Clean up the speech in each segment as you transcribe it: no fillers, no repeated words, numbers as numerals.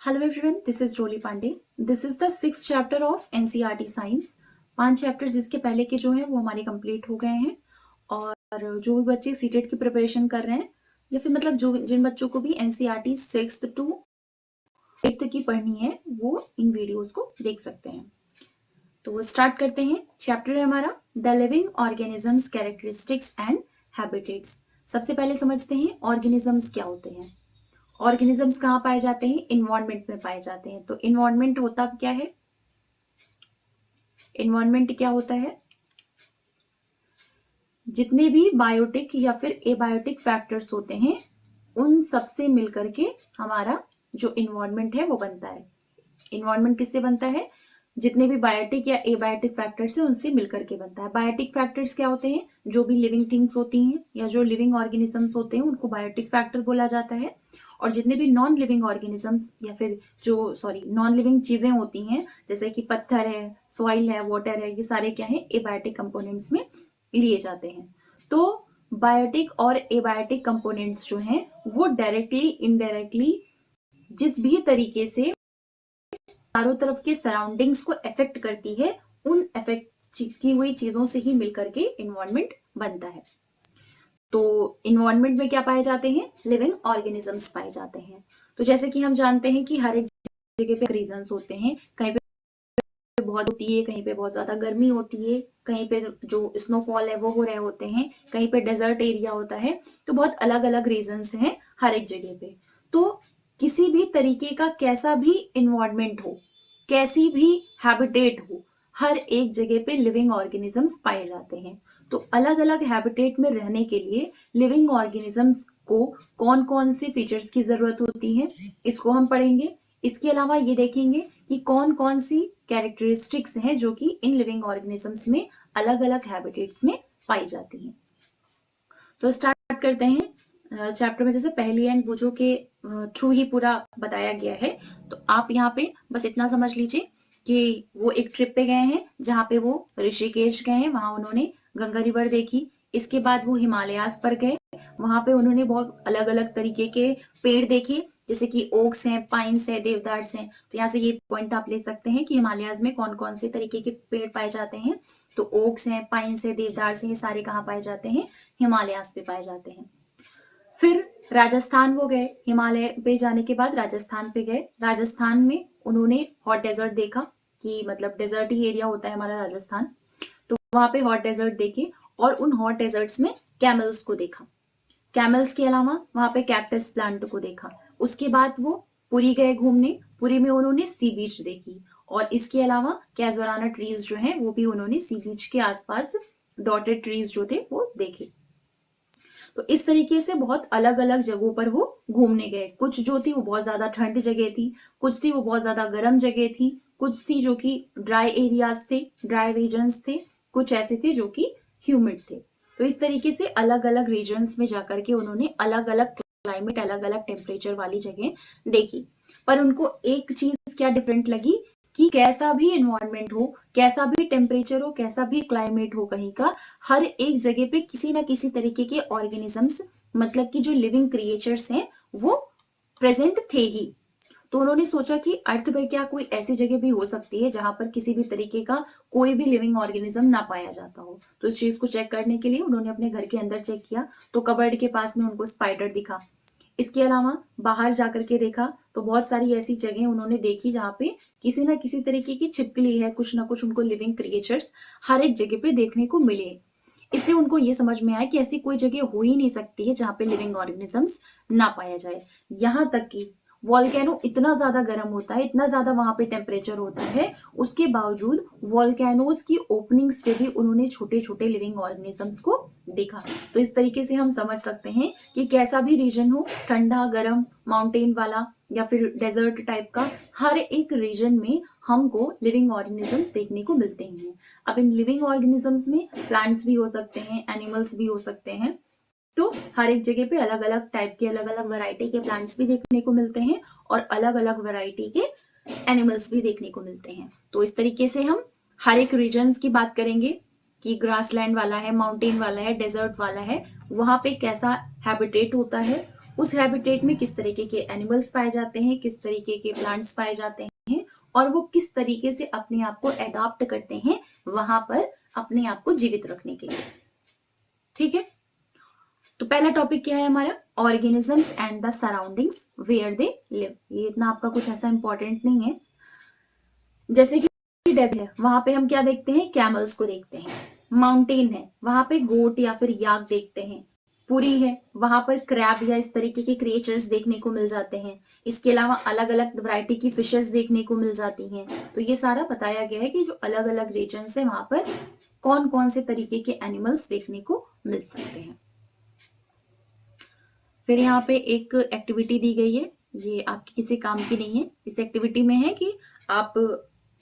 Hello everyone, this is Roli Pandey. This is the 6th chapter of NCERT science. 5 chapters इसके पहले के जो हैं वो हमारे कंप्लीट हो गए हैं। और जो भी बच्चे सीटेट की प्रिपरेशन कर रहे हैं या फिर मतलब जो जिन बच्चों को भी एनसीईआरटी 6th to 8th की पढ़नी है वो इन वीडियोस को देख सकते हैं। तो स्टार्ट करते हैं। चैप्टर है हमारा the living organisms characteristics and habitats. सबसे पहले समझते हैं ऑर्गेनिजम्स क्या होते हैं। ऑर्गेनिजम्स कहाँ पाए जाते हैं? इन्वायरमेंट में पाए जाते हैं। तो इन्वायरमेंट होता क्या है? इन्वायरमेंट क्या होता है? जितने भी बायोटिक या फिर एबायोटिक फैक्टर्स होते हैं उन सबसे मिलकर के हमारा जो इन्वायरमेंट है वो बनता है। इन्वायरमेंट किससे बनता है? जितने भी बायोटिक या एबायोटिक फैक्टर्स है उनसे मिलकर के बनता है। बायोटिक फैक्टर्स क्या होते हैं? जो भी लिविंग थिंग्स होती हैं या जो लिविंग ऑर्गेनिजम्स होते हैं उनको बायोटिक फैक्टर बोला जाता है। और जितने भी नॉन लिविंग ऑर्गेनिजम्स या फिर नॉन लिविंग चीजें होती हैं जैसे कि पत्थर है, सॉइल है, वाटर है, ये सारे क्या है? एबायोटिक कंपोनेंट्स में लिए जाते हैं। तो बायोटिक और एबायोटिक कंपोनेंट्स जो हैं वो डायरेक्टली इनडायरेक्टली जिस भी तरीके से चारों तरफ के सराउंडिंग्स को अफेक्ट करती है उन अफेक्ट की हुई चीजों से ही मिलकर के इन्वायरमेंट बनता है। तो इन्वायरमेंट में क्या पाए जाते हैं? लिविंग ऑर्गेनिजम्स पाए जाते हैं। तो जैसे कि हम जानते हैं कि हर एक जगह पे रीजन्स होते हैं। कहीं पे बहुत होती है, कहीं पे बहुत ज्यादा गर्मी होती है, कहीं पे जो स्नोफॉल है वो हो रहे होते हैं, कहीं पे डेजर्ट एरिया होता है। तो बहुत अलग अलग रीजन्स हैं हर एक जगह पे। तो किसी भी तरीके का कैसा भी इन्वायरमेंट हो, कैसी भी हैबिटेट हो, हर एक जगह पे लिविंग ऑर्गेनिजम्स पाए जाते हैं। तो अलग अलग हैबिटेट में रहने के लिए लिविंग ऑर्गेनिजम्स को कौन कौन से फीचर्स की जरूरत होती है इसको हम पढ़ेंगे। इसके अलावा ये देखेंगे कि कौन कौन सी कैरेक्टरिस्टिक्स हैं जो कि इन लिविंग ऑर्गेनिजम्स में अलग अलग हैबिटेट्स में पाई जाती हैं। तो स्टार्ट करते हैं। चैप्टर में जैसे पहली एंड बूझो के थ्रू ही पूरा बताया गया है। तो आप यहाँ पे बस इतना समझ लीजिए कि वो एक ट्रिप पे गए हैं जहाँ पे वो ऋषिकेश गए हैं, वहां उन्होंने गंगा रिवर देखी। इसके बाद वो हिमालयास पर गए, वहां पे उन्होंने बहुत अलग अलग तरीके के पेड़ देखे जैसे कि ओक्स हैं, पाइन्स हैं, देवदार्स हैं। तो यहाँ से ये पॉइंट आप ले सकते हैं कि हिमालयाज में कौन कौन से तरीके के पेड़ पाए जाते हैं। तो ओक्स हैं, पाइन्स हैं, देवदार्स हैं, ये सारे कहाँ पाए जाते हैं? हिमालयास पे पाए जाते हैं। फिर राजस्थान वो गए, हिमालय पे जाने के बाद राजस्थान पे गए। राजस्थान में उन्होंने हॉट डेजर्ट देखा कि मतलब डेजर्ट ही एरिया होता है हमारा राजस्थान। तो वहां पे हॉट डेजर्ट देखे और उन हॉट डेजर्ट्स में कैमल्स को देखा। कैमल्स के अलावा वहां पे कैक्टस प्लांट को देखा। उसके बाद वो पुरी गए घूमने, पुरी में उन्होंने सी बीच देखी। और इसके अलावा कैजुआराना ट्रीज जो है वो भी उन्होंने सी बीच के आसपास डॉटेड ट्रीज जो थे वो देखे। तो इस तरीके से बहुत अलग अलग जगहों पर वो घूमने गए। कुछ जो थी वो बहुत ज्यादा ठंड जगह थी, कुछ थी वो बहुत ज्यादा गर्म जगह थी, कुछ थी जो कि ड्राई एरियाज थे, ड्राई रीजन्स थे, कुछ ऐसे थे जो कि ह्यूमिड थे। तो इस तरीके से अलग अलग रीजन्स में जाकर के उन्होंने अलग अलग क्लाइमेट, अलग अलग टेम्परेचर वाली जगह देखी। पर उनको एक चीज क्या डिफरेंट लगी कि कैसा भी एनवायरनमेंट हो, कैसा भी टेम्परेचर हो, कैसा भी क्लाइमेट हो कहीं का, हर एक जगह पे किसी ना किसी तरीके के ऑर्गेनिजम्स मतलब कि जो लिविंग क्रिएचर्स हैं वो प्रेजेंट थे ही। तो उन्होंने सोचा कि अर्थ पे क्या कोई ऐसी जगह भी हो सकती है जहां पर किसी भी तरीके का कोई भी लिविंग ऑर्गेनिज्म ना पाया जाता हो। तो इस चीज को चेक करने के लिए उन्होंने अपने घर के अंदर चेक किया तो कबर्ड के पास में उनको स्पाइडर दिखा। इसके अलावा बाहर जाकर के देखा तो बहुत सारी ऐसी जगह उन्होंने देखी जहां पे किसी ना किसी तरीके की छिपकली है, कुछ ना कुछ उनको लिविंग क्रिएचर्स हर एक जगह पे देखने को मिले। इससे उनको ये समझ में आया कि ऐसी कोई जगह हो ही नहीं सकती है जहां पे लिविंग ऑर्गेनिजम्स ना पाया जाए। यहां तक कि वॉल्केनो इतना ज्यादा गर्म होता है, इतना ज्यादा वहां पे टेम्परेचर होता है, उसके बावजूद वॉल्केनोज की ओपनिंग्स पे भी उन्होंने छोटे छोटे लिविंग ऑर्गेनिजम्स को देखा। तो इस तरीके से हम समझ सकते हैं कि कैसा भी रीजन हो, ठंडा, गर्म, माउंटेन वाला या फिर डेजर्ट टाइप का, हर एक रीजन में हमको लिविंग ऑर्गेनिजम्स देखने को मिलते हैं। अब इन लिविंग ऑर्गेनिजम्स में प्लांट्स भी हो सकते हैं, एनिमल्स भी हो सकते हैं। तो हर एक जगह पे अलग अलग टाइप के, अलग अलग वैरायटी के प्लांट्स भी देखने को मिलते हैं और अलग अलग वैरायटी के एनिमल्स भी देखने को मिलते हैं। तो इस तरीके से हम हर एक रीजन्स की बात करेंगे कि ग्रासलैंड वाला है, माउंटेन वाला है, डेजर्ट वाला है, वहां पे कैसा हैबिटेट होता है, उस हैबिटेट में किस तरीके के एनिमल्स पाए जाते हैं, किस तरीके के प्लांट्स पाए जाते हैं, और वो किस तरीके से अपने आप को एडॉप्ट करते हैं वहां पर अपने आप को जीवित रखने के लिए। ठीक है, तो पहला टॉपिक क्या है हमारा, organisms and the surroundings where they live. ये इतना आपका कुछ ऐसा इंपॉर्टेंट नहीं है। जैसे कि डेजर्ट है, वहां पे हम क्या देखते हैं, कैमल्स को देखते हैं। माउंटेन है, वहां पे गोट या फिर याक देखते हैं। पुरी है, वहां पर क्रैब या इस तरीके के क्रिएचर्स देखने को मिल जाते हैं। इसके अलावा अलग अलग वैरायटी की फिशेस देखने को मिल जाती हैं। तो ये सारा बताया गया है कि जो अलग अलग रीजन है वहां पर कौन कौन से तरीके के एनिमल्स देखने को मिल सकते हैं। फिर यहाँ पे एक एक्टिविटी दी गई है, ये आपकी किसी काम की नहीं है। इस एक्टिविटी में है कि आप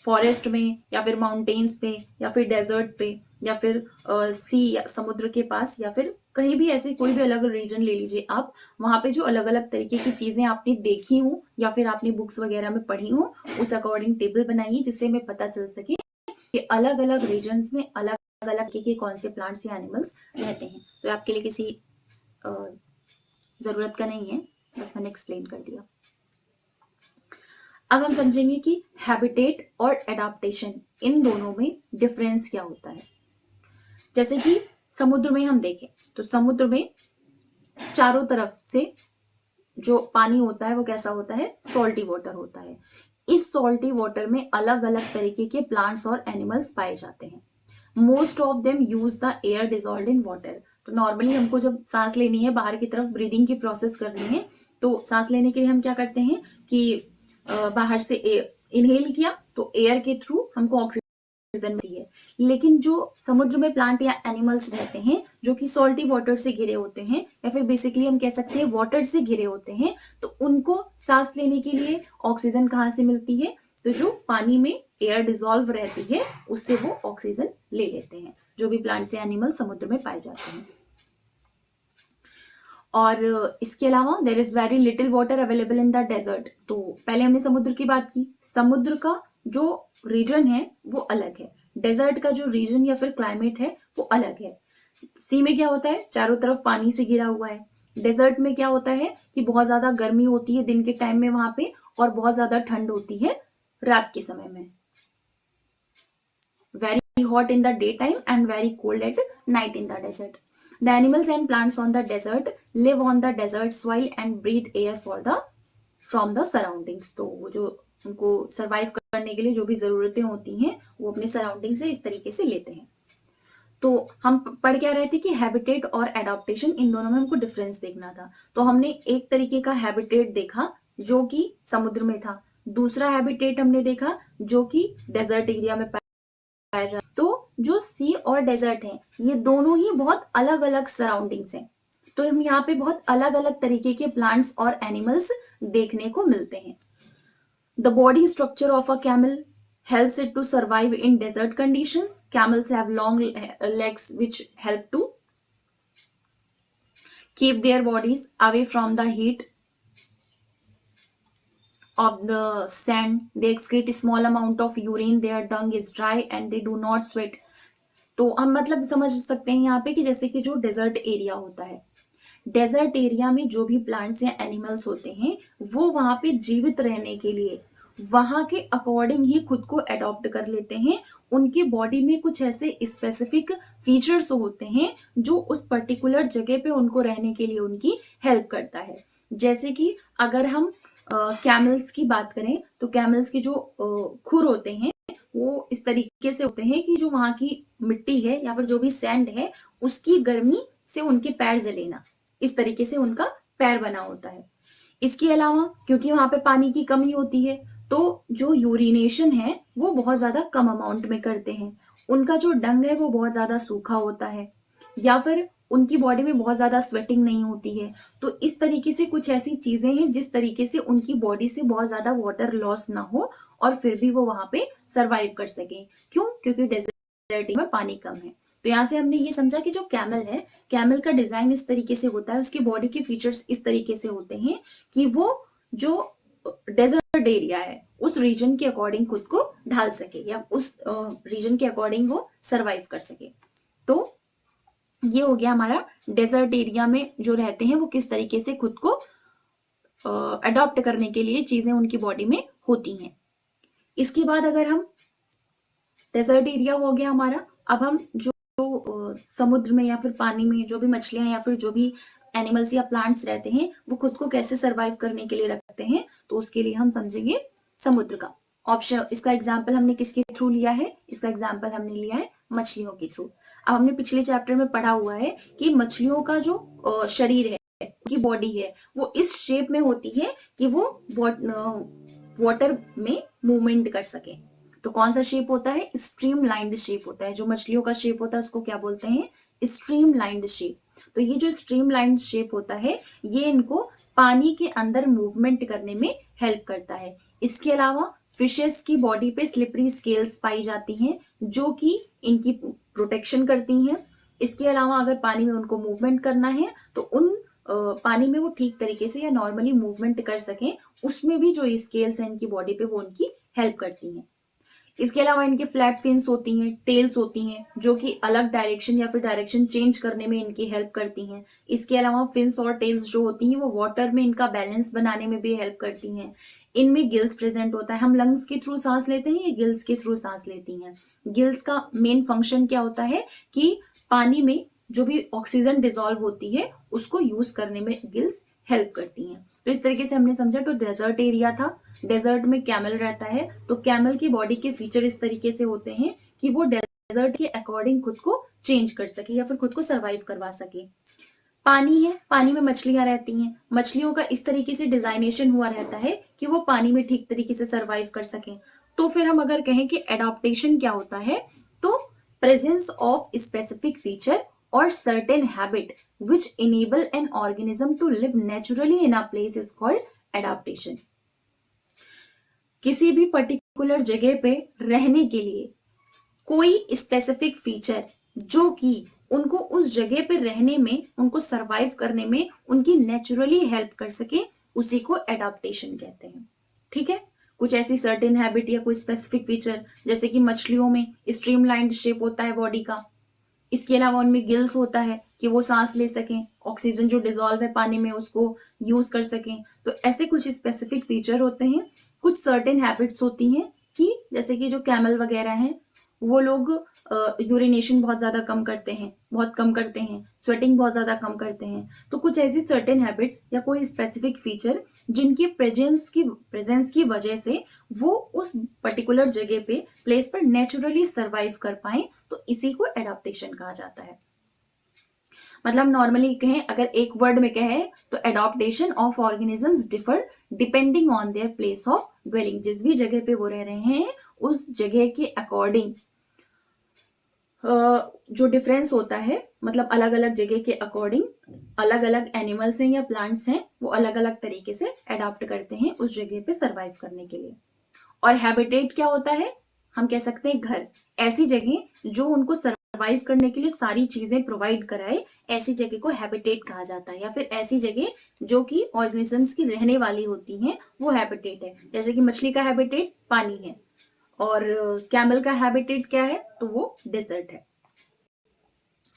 फॉरेस्ट में या फिर माउंटेन्स पे या फिर डेजर्ट पे या फिर सी या समुद्र के पास या फिर कहीं भी ऐसे कोई भी अलग रीजन ले लीजिए आप, वहां पे जो अलग अलग तरीके की चीजें आपने देखी हो या फिर आपने बुक्स वगैरह में पढ़ी हो उस अकॉर्डिंग टेबल बनाइए, जिससे हमें पता चल सके कि अलग अलग रीजन्स में अलग अलग तरीके के कौन से प्लांट्स या एनिमल्स रहते हैं। तो आपके लिए किसी जरूरत का नहीं है, बस मैंने एक्सप्लेन कर दिया। अब हम समझेंगे कि हैबिटेट और एडाप्टेशन इन दोनों में डिफरेंस क्या होता है। जैसे कि समुद्र में हम देखें तो समुद्र में चारों तरफ से जो पानी होता है वो कैसा होता है, सॉल्टी वाटर होता है। इस सॉल्टी वाटर में अलग अलग तरीके के प्लांट्स और एनिमल्स पाए जाते हैं। Most of them use the air dissolved in water. तो नॉर्मली हमको जब सांस लेनी है, बाहर की तरफ ब्रीदिंग की प्रोसेस करनी है, तो सांस लेने के लिए हम क्या करते हैं कि बाहर से इनहेल किया तो एयर के थ्रू हमको ऑक्सीजन मिलती है। लेकिन जो समुद्र में प्लांट या एनिमल्स रहते हैं जो कि सॉल्टी वाटर से घिरे होते हैं या फिर बेसिकली हम कह सकते हैं वाटर से घिरे होते हैं, तो उनको सांस लेने के लिए ऑक्सीजन कहाँ से मिलती है, तो जो पानी में एयर डिजॉल्व रहती है उससे वो ऑक्सीजन ले लेते हैं, जो भी प्लांट्स या एनिमल समुद्र में पाए जाते हैं। और इसके अलावा there is very little water available in the desert. तो पहले हमने समुद्र की बात की, समुद्र का जो रीजन है वो अलग है, डेजर्ट का जो रीजन या फिर क्लाइमेट है वो अलग है। सी में क्या होता है, चारों तरफ पानी से घिरा हुआ है। डेजर्ट में क्या होता है कि बहुत ज्यादा गर्मी होती है दिन के टाइम में वहां पे, और बहुत ज्यादा ठंड होती है रात के समय में। Very hot in the day time and very cold at night in the desert. The animals and plants on the desert live on the desert soil and breathe air from the surroundings। तो वो जो उनको survive करने के लिए जो भी जरूरतें होती हैं वो अपने सराउंडिंग से इस तरीके से लेते हैं। तो हम पढ़ क्या रहे थे कि हैबिटेट और एडाप्टेशन, इन दोनों में हमको डिफरेंस देखना था। तो हमने एक तरीके का हैबिटेट देखा जो कि समुद्र में था, दूसरा हैबिटेट हमने देखा जो कि डेजर्ट एरिया में पाया जाता। तो जो सी और डेजर्ट है ये दोनों ही बहुत अलग अलग सराउंडिंग्स हैं, तो हम यहाँ पे बहुत अलग अलग तरीके के प्लांट्स और एनिमल्स देखने को मिलते हैं। The body structure of a camel helps it to survive in desert conditions. Camels have long legs which help to keep their bodies away from the heat of the sand. They excrete a small amount of urine. Their dung is dry and they do not sweat. तो हम मतलब समझ सकते हैं यहाँ पे कि जैसे कि जो डेजर्ट एरिया होता है, डेजर्ट एरिया में जो भी प्लांट्स या एनिमल्स होते हैं वो वहां पे जीवित रहने के लिए वहां के अकॉर्डिंग ही खुद को अडॉप्ट कर लेते हैं। उनके बॉडी में कुछ ऐसे स्पेसिफिक फीचर्स होते हैं जो उस पर्टिकुलर जगह पे उनको रहने के लिए उनकी हेल्प करता है। जैसे कि अगर हम कैमल्स की बात करें तो कैमल्स के जो खुर होते हैं वो इस तरीके से होते हैं कि जो वहां की मिट्टी है या फिर जो भी सैंड है उसकी गर्मी से उनके पैर जलेना, इस तरीके से उनका पैर बना होता है। इसके अलावा क्योंकि वहां पे पानी की कमी होती है तो जो यूरिनेशन है वो बहुत ज्यादा कम अमाउंट में करते हैं। उनका जो डंग है वो बहुत ज्यादा सूखा होता है, या फिर उनकी बॉडी में बहुत ज्यादा स्वेटिंग नहीं होती है। तो इस तरीके से कुछ ऐसी चीजें हैं जिस तरीके से उनकी बॉडी से बहुत ज्यादा वाटर लॉस ना हो और फिर भी वो वहां पे सरवाइव कर सके। क्यों? क्योंकि डेजर्ट में पानी कम है। तो यहाँ से हमने ये समझा कि जो कैमल है, कैमल का डिजाइन इस तरीके से होता है, उसकी बॉडी के फीचर्स इस तरीके से होते हैं कि वो जो डेजर्ट एरिया है उस रीजन के अकॉर्डिंग खुद को ढाल सके या उस रीजन के अकॉर्डिंग वो सरवाइव कर सके। तो ये हो गया हमारा डेजर्ट एरिया में जो रहते हैं वो किस तरीके से खुद को अडॉप्ट करने के लिए चीजें उनकी बॉडी में होती हैं। इसके बाद अगर हम, डेजर्ट एरिया हो गया हमारा, अब हम जो समुद्र में या फिर पानी में जो भी मछलियां या फिर जो भी एनिमल्स या प्लांट्स रहते हैं वो खुद को कैसे सरवाइव करने के लिए रखते हैं, तो उसके लिए हम समझेंगे समुद्र का ऑप्शन। इसका एग्जाम्पल हमने किसके थ्रू लिया है? इसका एग्जाम्पल हमने लिया है मछलियों के थ्रू। अब हमने पिछले चैप्टर में पढ़ा हुआ है कि मछलियों का जो शरीर है, की बॉडी है, वो इस शेप में होती है कि वो वाटर में मूवमेंट कर सके। तो कौन सा शेप होता है? स्ट्रीमलाइंड शेप होता है। जो मछलियों का शेप होता है उसको क्या बोलते हैं? Streamlined shape. तो ये जो स्ट्रीमलाइंड शेप होता है ये इनको पानी के अंदर मूवमेंट करने में हेल्प करता है। इसके अलावा फिशेस की बॉडी पे स्लिपरी स्केल्स पाई जाती हैं जो कि इनकी प्रोटेक्शन करती हैं। इसके अलावा अगर पानी में उनको मूवमेंट करना है तो उन पानी में वो ठीक तरीके से या नॉर्मली मूवमेंट कर सकें, उसमें भी जो स्केल्स हैं इनकी बॉडी पे वो उनकी हेल्प करती हैं। इसके अलावा इनके फ्लैट फिन्स होती हैं, टेल्स होती हैं जो कि अलग डायरेक्शन या फिर डायरेक्शन चेंज करने में इनकी हेल्प करती हैं। इसके अलावा फिन्स और टेल्स जो होती हैं वो वाटर में इनका बैलेंस बनाने में भी हेल्प करती हैं। इनमें गिल्स प्रेजेंट होता है। हम लंग्स के थ्रू सांस लेते हैं, ये गिल्स के थ्रू सांस लेती हैं। गिल्स का मेन फंक्शन क्या होता है कि पानी में जो भी ऑक्सीजन डिजोल्व होती है उसको यूज करने में गिल्स हेल्प करती हैं। तो इस तरीके से हमने समझा। तो डेजर्ट एरिया था, डेजर्ट में कैमल रहता है, तो कैमल की बॉडी के फीचर इस तरीके से होते हैं कि वो डेजर्ट के अकॉर्डिंग खुद को चेंज कर सके या फिर खुद को सरवाइव करवा सके। पानी है, पानी में मछलियां रहती हैं, मछलियों का इस तरीके से डिजाइनेशन हुआ रहता है कि वो पानी में ठीक तरीके से सरवाइव कर सकें। तो फिर हम अगर कहें कि एडाप्टेशन क्या होता है, तो presence of specific feature or certain habit which enable an organism to live naturally in a place is called adaptation. किसी भी पर्टिकुलर जगह पे रहने के लिए कोई स्पेसिफिक फीचर जो कि उनको उस जगह पे रहने में, उनको सरवाइव करने में उनकी नेचुरली हेल्प कर सके, उसी को एडाप्टेशन कहते हैं। ठीक है, कुछ ऐसी सर्टेन हैबिट या कोई स्पेसिफिक फीचर, जैसे कि मछलियों में स्ट्रीमलाइंड शेप होता है बॉडी का। इसके अलावा उनमें गिल्स होता है कि वो सांस ले सकें, ऑक्सीजन जो डिजोल्व है पानी में उसको यूज कर सकें। तो ऐसे कुछ स्पेसिफिक फीचर होते हैं। कुछ सर्टेन हैबिट्स होती हैं कि जैसे कि जो कैमल वगैरह हैं वो लोग यूरिनेशन बहुत ज्यादा कम करते हैं, बहुत कम करते हैं, स्वेटिंग बहुत ज्यादा कम करते हैं। तो कुछ ऐसी सर्टेन हैबिट्स या कोई स्पेसिफिक फीचर जिनकी प्रेजेंस की वजह से वो उस पर्टिकुलर जगह पे, प्लेस पर नेचुरली सरवाइव कर पाए, तो इसी को एडाप्टेशन कहा जाता है। मतलब नॉर्मली कहें, अगर एक वर्ड में कहें तो adaptation of organisms differ depending on their place of dwelling. जिस भी जगह पे वो रह रहे हैं उस जगह के अकॉर्डिंग जो डिफरेंस होता है, मतलब अलग अलग जगह के अकॉर्डिंग अलग अलग एनिमल्स हैं या प्लांट्स हैं, वो अलग अलग तरीके से अडॉप्ट करते हैं उस जगह पे सरवाइव करने के लिए। और हैबिटेट क्या होता है? हम कह सकते हैं घर, ऐसी जगह जो उनको सरवाइव करने के लिए सारी चीजें प्रोवाइड कराए, ऐसी जगह को हैबिटेट कहा जाता है। या फिर ऐसी जगह जो कि ऑर्गेनिजम्स की रहने वाली होती हैं वो हैबिटेट है। जैसे कि मछली का हैबिटेट पानी है और कैमल का हैबिटेट क्या है? तो वो डेजर्ट है।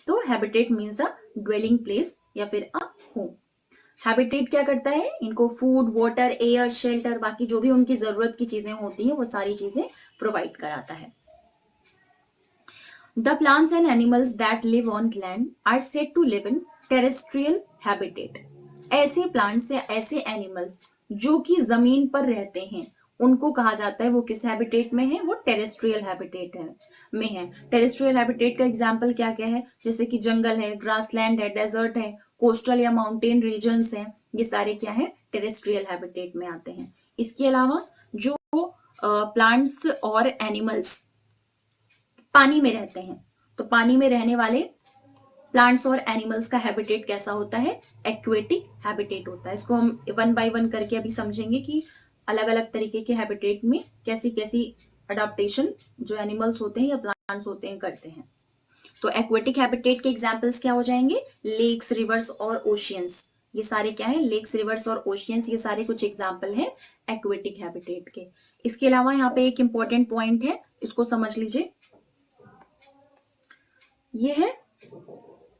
तो हैबिटेट मीन्स अ ड्वेलिंग प्लेस या फिर अ होम। हैबिटेट क्या करता है? इनको फूड, वाटर, एयर, शेल्टर, बाकी जो भी उनकी जरूरत की चीजें होती हैं वो सारी चीजें प्रोवाइड कराता है। The plants and animals that live on land are said to live in terrestrial habitat. ऐसे प्लांट्स या ऐसे एनिमल्स जो कि जमीन पर रहते हैं उनको कहा जाता है वो किस हैबिटेट में है? वो टेरेस्ट्रियल हैबिटेट में है। टेरेस्ट्रियल हैबिटेट का एग्जांपल क्या क्या है? जैसे कि जंगल है, ग्रासलैंड है, डेजर्ट है, कोस्टल या माउंटेन रीजन्स हैं, ये सारे क्या है? टेरेस्ट्रियल हैबिटेट में आते हैं। इसके अलावा जो प्लांट्स और एनिमल्स पानी में रहते हैं, तो पानी में रहने वाले प्लांट्स और एनिमल्स का हैबिटेट कैसा होता है? एक्वेटिक हैबिटेट होता है। इसको हम वन बाय वन करके अभी समझेंगे कि अलग अलग तरीके के हैबिटेट में कैसी कैसी अडाप्टेशन जो एनिमल्स होते हैं या प्लांट्स होते हैं करते हैं। तो एक्वेटिक हैबिटेट के एग्जांपल्स क्या हो जाएंगे? लेक्स, रिवर्स और ओशियंस। ये सारे क्या है? लेक्स, रिवर्स और ओशियंस, ये सारे कुछ एग्जाम्पल हैं एक्वेटिक हैबिटेट के। इसके अलावा यहाँ पे एक इंपॉर्टेंट पॉइंट है, इसको समझ लीजिए। ये है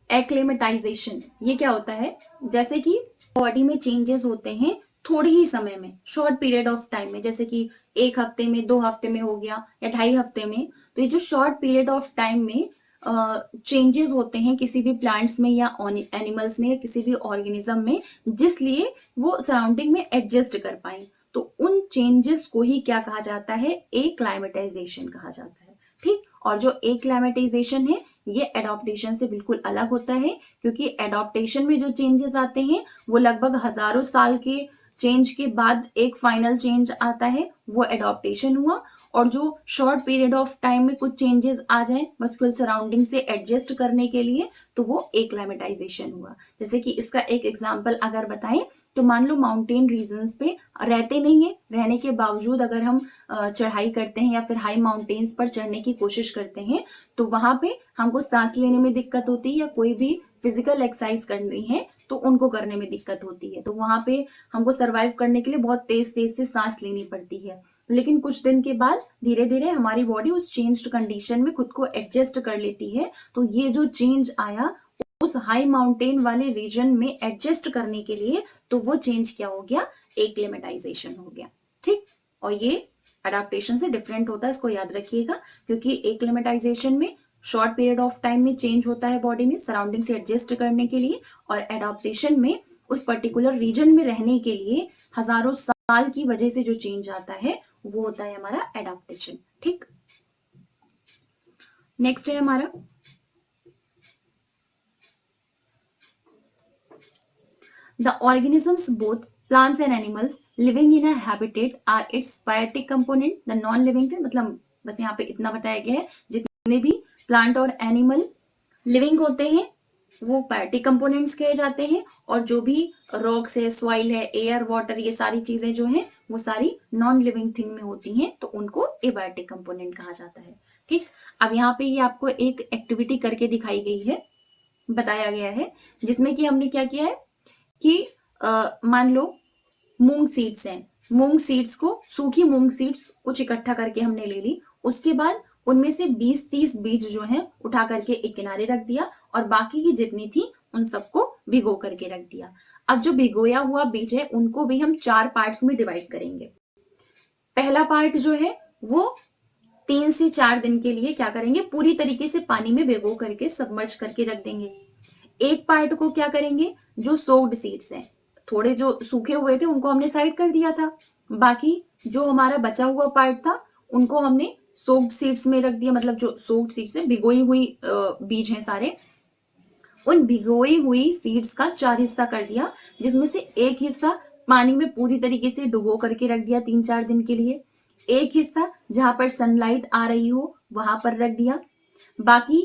एक्लेमेटाइजेशन। ये क्या होता है? जैसे कि बॉडी में चेंजेस होते हैं थोड़े ही समय में, शॉर्ट पीरियड ऑफ टाइम में, जैसे कि 1 हफ्ते में, 2 हफ्ते में हो गया या 2.5 हफ्ते में। तो ये जो शॉर्ट पीरियड ऑफ टाइम में चेंजेस होते हैं किसी भी प्लांट्स में या एनिमल्स में या किसी भी ऑर्गेनिज्म में, जिसलिए वो सराउंडिंग में एडजस्ट कर पाए, तो उन चेंजेस को ही क्या कहा जाता है, एक्लाइमेटाइजेशन कहा जाता है। ठीक, और जो एक्लाइमेटाइजेशन है ये एडॉप्टेशन से बिल्कुल अलग होता है, क्योंकि एडॉप्टेशन में जो चेंजेस आते हैं वो लगभग हजारों साल के चेंज के बाद एक फाइनल चेंज आता है, वो एडॉप्टेशन हुआ। और जो शॉर्ट पीरियड ऑफ टाइम में कुछ चेंजेस आ जाए मस्कुलर सराउंडिंग से एडजस्ट करने के लिए, तो वो एक्लाइमेटाइजेशन हुआ। जैसे कि इसका एक एग्जांपल अगर बताएं, तो मान लो माउंटेन रीजन्स पे रहते नहीं है, रहने के बावजूद अगर हम चढ़ाई करते हैं या फिर हाई माउंटेन्स पर चढ़ने की कोशिश करते हैं, तो वहां पे हमको सांस लेने में दिक्कत होती है, या कोई भी फिजिकल एक्सरसाइज करनी है तो उनको करने में दिक्कत होती है। तो वहां पे हमको सरवाइव करने के लिए बहुत तेज तेज से सांस लेनी पड़ती है। लेकिन कुछ दिन के बाद धीरे धीरे हमारी बॉडी उस चेंज्ड कंडीशन में खुद को एडजस्ट कर लेती है। तो ये जो चेंज आया उस हाई माउंटेन वाले रीजन में एडजस्ट करने के लिए, तो वो चेंज क्या हो गया, एक्लेमेटाइजेशन हो गया। ठीक, और ये अडाप्टेशन से डिफरेंट होता है, इसको याद रखिएगा, क्योंकि एक्लेमेटाइजेशन में शॉर्ट पीरियड ऑफ टाइम में चेंज होता है बॉडी में सराउंडिंग से एडजस्ट करने के लिए, और एडॉप्टेशन में उस पर्टिकुलर रीजन में रहने के लिए हजारों साल की वजह से जो चेंज आता है वो होता है हमारा एडॉप्टेशन। ठीक, नेक्स्ट है हमारा the organisms both plants and animals living in a habitat are its biotic component. The non living thing, मतलब बस यहाँ पे इतना बताया गया है, जितने भी प्लांट और एनिमल लिविंग होते हैं वो बायोटिक कंपोनेंट्स कहे जाते हैं, और जो भी रॉक्स है, सॉइल है, एयर, वाटर, ये सारी चीजें जो हैं वो सारी नॉन लिविंग थिंग में होती हैं, तो उनको एबायोटिक कंपोनेंट कहा जाता है। ठीक, अब यहाँ पे ये आपको एक एक्टिविटी करके दिखाई गई है, बताया गया है, जिसमें कि हमने क्या किया है कि मान लो मूंग सीड्स हैं, मूंग सीड्स को, सूखी मूंग सीड्स कुछ इकट्ठा करके हमने ले ली, उसके बाद उनमें से 20-30 बीज जो हैं उठा करके एक किनारे रख दिया, और बाकी की जितनी थी उन सबको भिगो करके रख दिया। अब जो भिगोया हुआ बीज है उनको भी हम 4 पार्ट्स में डिवाइड करेंगे। पहला पार्ट जो है वो 3 से 4 दिन के लिए क्या करेंगे, पूरी तरीके से पानी में भिगो करके सबमर्ज करके रख देंगे। एक पार्ट को क्या करेंगे, जो सोक्ड सीड्स हैं, थोड़े जो सूखे हुए थे उनको हमने साइड कर दिया था, बाकी जो हमारा बचा हुआ पार्ट था उनको हमने सोक्ड सीड्स में रख दिया, मतलब जो सोक्ड सीड्स है, भिगोई हुई बीज हैं सारे, उन भिगोई हुई सीड्स का 4 हिस्सा कर दिया, जिसमें से एक हिस्सा पानी में पूरी तरीके से डुबो करके रख दिया 3-4 दिन के लिए, एक हिस्सा जहां पर सनलाइट आ रही हो वहां पर रख दिया, बाकी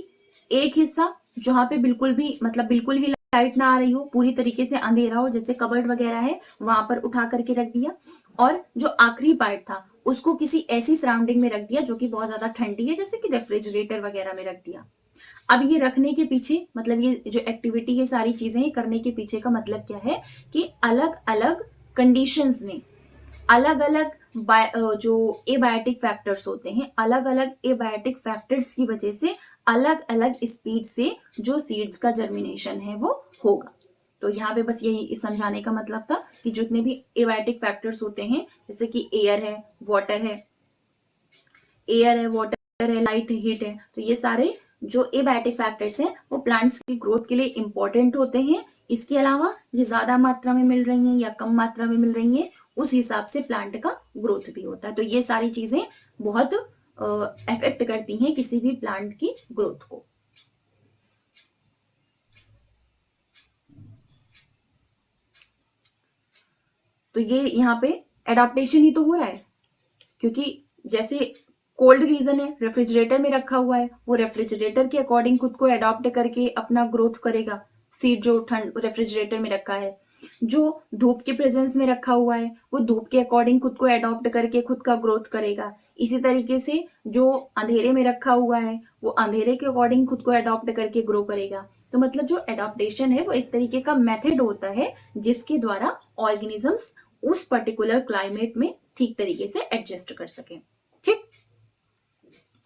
एक हिस्सा जहां पे बिल्कुल भी, मतलब बिल्कुल ही लाइट ना आ रही हो, पूरी तरीके से अंधेरा हो, जैसे कबर्ड वगैरह है वहां पर उठा करके रख दिया, और जो आखिरी पार्ट था उसको किसी ऐसी सराउंडिंग में रख दिया जो कि बहुत ज्यादा ठंडी है, जैसे कि रेफ्रिजरेटर वगैरह में रख दिया। अब ये रखने के पीछे, मतलब ये जो एक्टिविटी, ये सारी चीजें करने के पीछे का मतलब क्या है कि अलग अलग कंडीशंस में अलग अलग जो एबायोटिक फैक्टर्स होते हैं, अलग अलग एबायोटिक फैक्टर्स की वजह से अलग अलग स्पीड से जो सीड्स का जर्मिनेशन है वो होगा। तो यहाँ पे बस यही समझाने का मतलब था कि जितने भी एबायोटिक फैक्टर्स होते हैं, जैसे कि एयर है, वाटर है, लाइट, हीट है, तो ये सारे जो एबायोटिक फैक्टर्स हैं वो प्लांट्स की ग्रोथ के लिए इंपॉर्टेंट होते हैं। इसके अलावा ये ज्यादा मात्रा में मिल रही हैं या कम मात्रा में मिल रही हैं, उस हिसाब से प्लांट का ग्रोथ भी होता है। तो ये सारी चीजें बहुत अफेक्ट करती हैं किसी भी प्लांट की ग्रोथ को। तो ये यहाँ पे एडाप्टेशन ही तो हो रहा है, क्योंकि जैसे कोल्ड रीजन है, रेफ्रिजरेटर में रखा हुआ है, वो रेफ्रिजरेटर के अकॉर्डिंग खुद को अडॉप्ट करके अपना ग्रोथ करेगा, सीड जो ठंड रेफ्रिजरेटर में रखा है। जो धूप के प्रेजेंस में रखा हुआ है वो धूप के अकॉर्डिंग खुद को अडॉप्ट करके खुद का ग्रोथ करेगा। इसी तरीके से जो अंधेरे में रखा हुआ है वो अंधेरे के अकॉर्डिंग खुद को अडॉप्ट करके ग्रो करेगा। तो मतलब जो अडॉप्टेशन है वो एक तरीके का मेथड होता है जिसके द्वारा ऑर्गेनिजम्स उस पर्टिकुलर क्लाइमेट में ठीक तरीके से एडजस्ट कर सके। ठीक,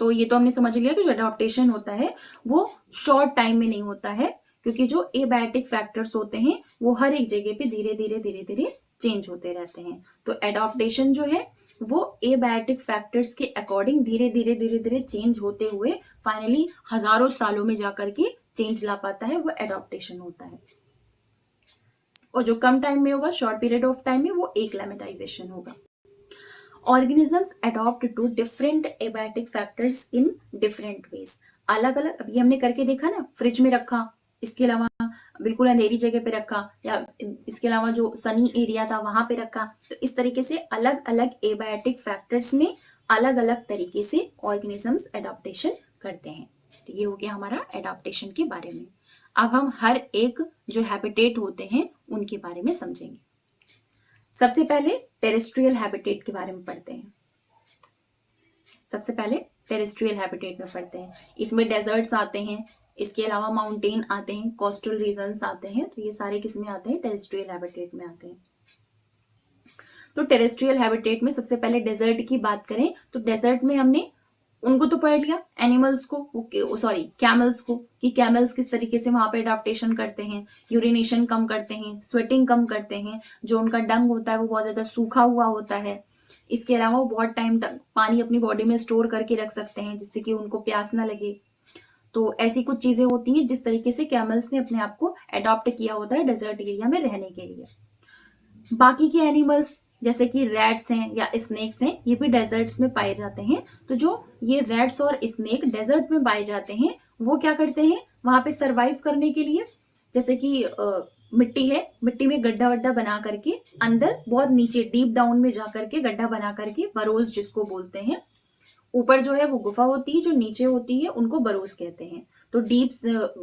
तो ये तो हमने समझ लिया कि जो अडॉप्टेशन होता है वो शॉर्ट टाइम में नहीं होता है, क्योंकि जो एबायोटिक फैक्टर्स होते हैं वो हर एक जगह पे धीरे धीरे चेंज होते रहते हैं। तो एडॉप्टेशन जो है वो एबायोटिक फैक्टर्स के अकॉर्डिंग धीरे धीरे धीरे धीरे चेंज होते हुए फाइनली हजारों सालों में जाकर के चेंज ला पाता है, वो एडॉप्टेशन होता है। और जो कम टाइम में होगा, शॉर्ट पीरियड ऑफ टाइम में, वो एक्लेमेटाइजेशन होगा। Organisms adapt to different abiotic factors in different ways. अलग अलग, अभी हमने करके देखा ना, फ्रिज में रखा, इसके अलावा बिल्कुल अंधेरी जगह पे रखा, या इसके अलावा जो सनी एरिया था वहां पे रखा। तो इस तरीके से अलग अलग एबायोटिक फैक्टर्स में अलग अलग तरीके से ऑर्गेनिजम्स एडाप्टेशन करते हैं। तो ये हो गया हमारा एडाप्टेशन के बारे में। अब हम हर एक जो हैबिटेट होते हैं उनके बारे में समझेंगे। सबसे पहले टेरेस्ट्रियल हैबिटेट के बारे में पढ़ते हैं। सबसे पहले टेरेस्ट्रियल हैबिटेट में पढ़ते हैं। इसमें डेजर्ट्स आते हैं, इसके अलावा माउंटेन आते हैं, कोस्टल रीजन्स आते हैं। तो ये सारे किस में आते हैं? टेरेस्ट्रियल हैबिटेट में आते हैं। तो टेरेस्ट्रियल हैबिटेट में सबसे पहले डेजर्ट की बात करें तो डेजर्ट में हमने उनको तो पढ़ लिया, एनिमल्स को, सॉरी कैमल्स को, कि कैमल्स किस तरीके से वहां पे अडाप्टेशन करते हैं, यूरिनेशन कम करते हैं, स्वेटिंग कम करते हैं, जो उनका डंग होता है वो बहुत ज्यादा सूखा हुआ होता है। इसके अलावा वो बहुत टाइम तक पानी अपनी बॉडी में स्टोर करके रख सकते हैं जिससे कि उनको प्यास ना लगे। तो ऐसी कुछ चीजें होती हैं जिस तरीके से कैमल्स ने अपने आप को अडॉप्ट किया होता है डेजर्ट एरिया में रहने के लिए। बाकी के एनिमल्स जैसे कि रैट्स हैं या स्नेक्स हैं, ये भी डेजर्ट्स में पाए जाते हैं। तो जो ये रैट्स और स्नेक डेजर्ट में पाए जाते हैं वो क्या करते हैं, वहां पे सरवाइव करने के लिए, जैसे कि मिट्टी है, मिट्टी में गड्ढा वड्ढा बना करके अंदर बहुत नीचे डीप डाउन में जा करके गड्ढा बना करके, बरोज जिसको बोलते हैं, ऊपर जो है वो गुफा होती है, जो नीचे होती है उनको बरोज कहते हैं। तो डीप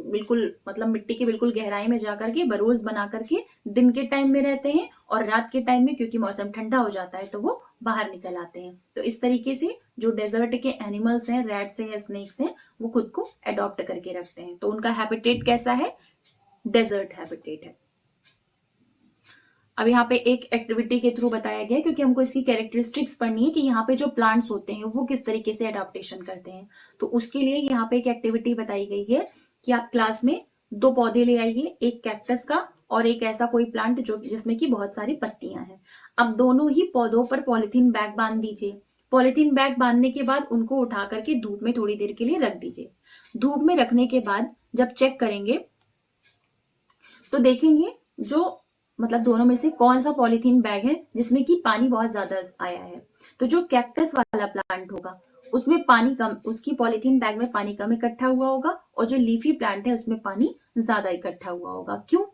बिल्कुल मतलब मिट्टी के बिल्कुल गहराई में जाकर के बरोज बना करके दिन के टाइम में रहते हैं, और रात के टाइम में क्योंकि मौसम ठंडा हो जाता है तो वो बाहर निकल आते हैं। तो इस तरीके से जो डेजर्ट के एनिमल्स हैं, रैट्स हैं या स्नेक्स हैं, वो खुद को अडॉप्ट करके रखते हैं। तो उनका हैबिटेट कैसा है? डेजर्ट हैबिटेट है। अब यहाँ पे एक एक्टिविटी के थ्रू बताया गया है क्योंकि हमको इसकी कैरेक्टरिस्टिक्स पढ़नी है कि यहाँ पे जो प्लांट्स होते हैं वो किस तरीके से अडाप्टेशन करते हैं। तो उसके लिए यहाँ पे एक एक्टिविटी बताई गई है कि आप क्लास में 2 पौधे ले आइए, एक कैक्टस का और एक ऐसा कोई प्लांट जो जिसमें की बहुत सारी पत्तियां हैं। अब दोनों ही पौधों पर पॉलिथीन बैग बांध दीजिए। पॉलिथीन बैग बांधने के बाद उनको उठा करके धूप में थोड़ी देर के लिए रख दीजिए। धूप में रखने के बाद जब चेक करेंगे तो देखेंगे जो मतलब दोनों में से कौन सा पॉलीथीन बैग है जिसमें कि पानी बहुत ज्यादा आया है। तो जो कैक्टस वाला प्लांट होगा उसमें पानी कम, उसकी पॉलीथीन बैग में पानी कम इकट्ठा हुआ होगा, और जो लीफी प्लांट है उसमें पानी ज्यादा इकट्ठा हुआ होगा। क्यों?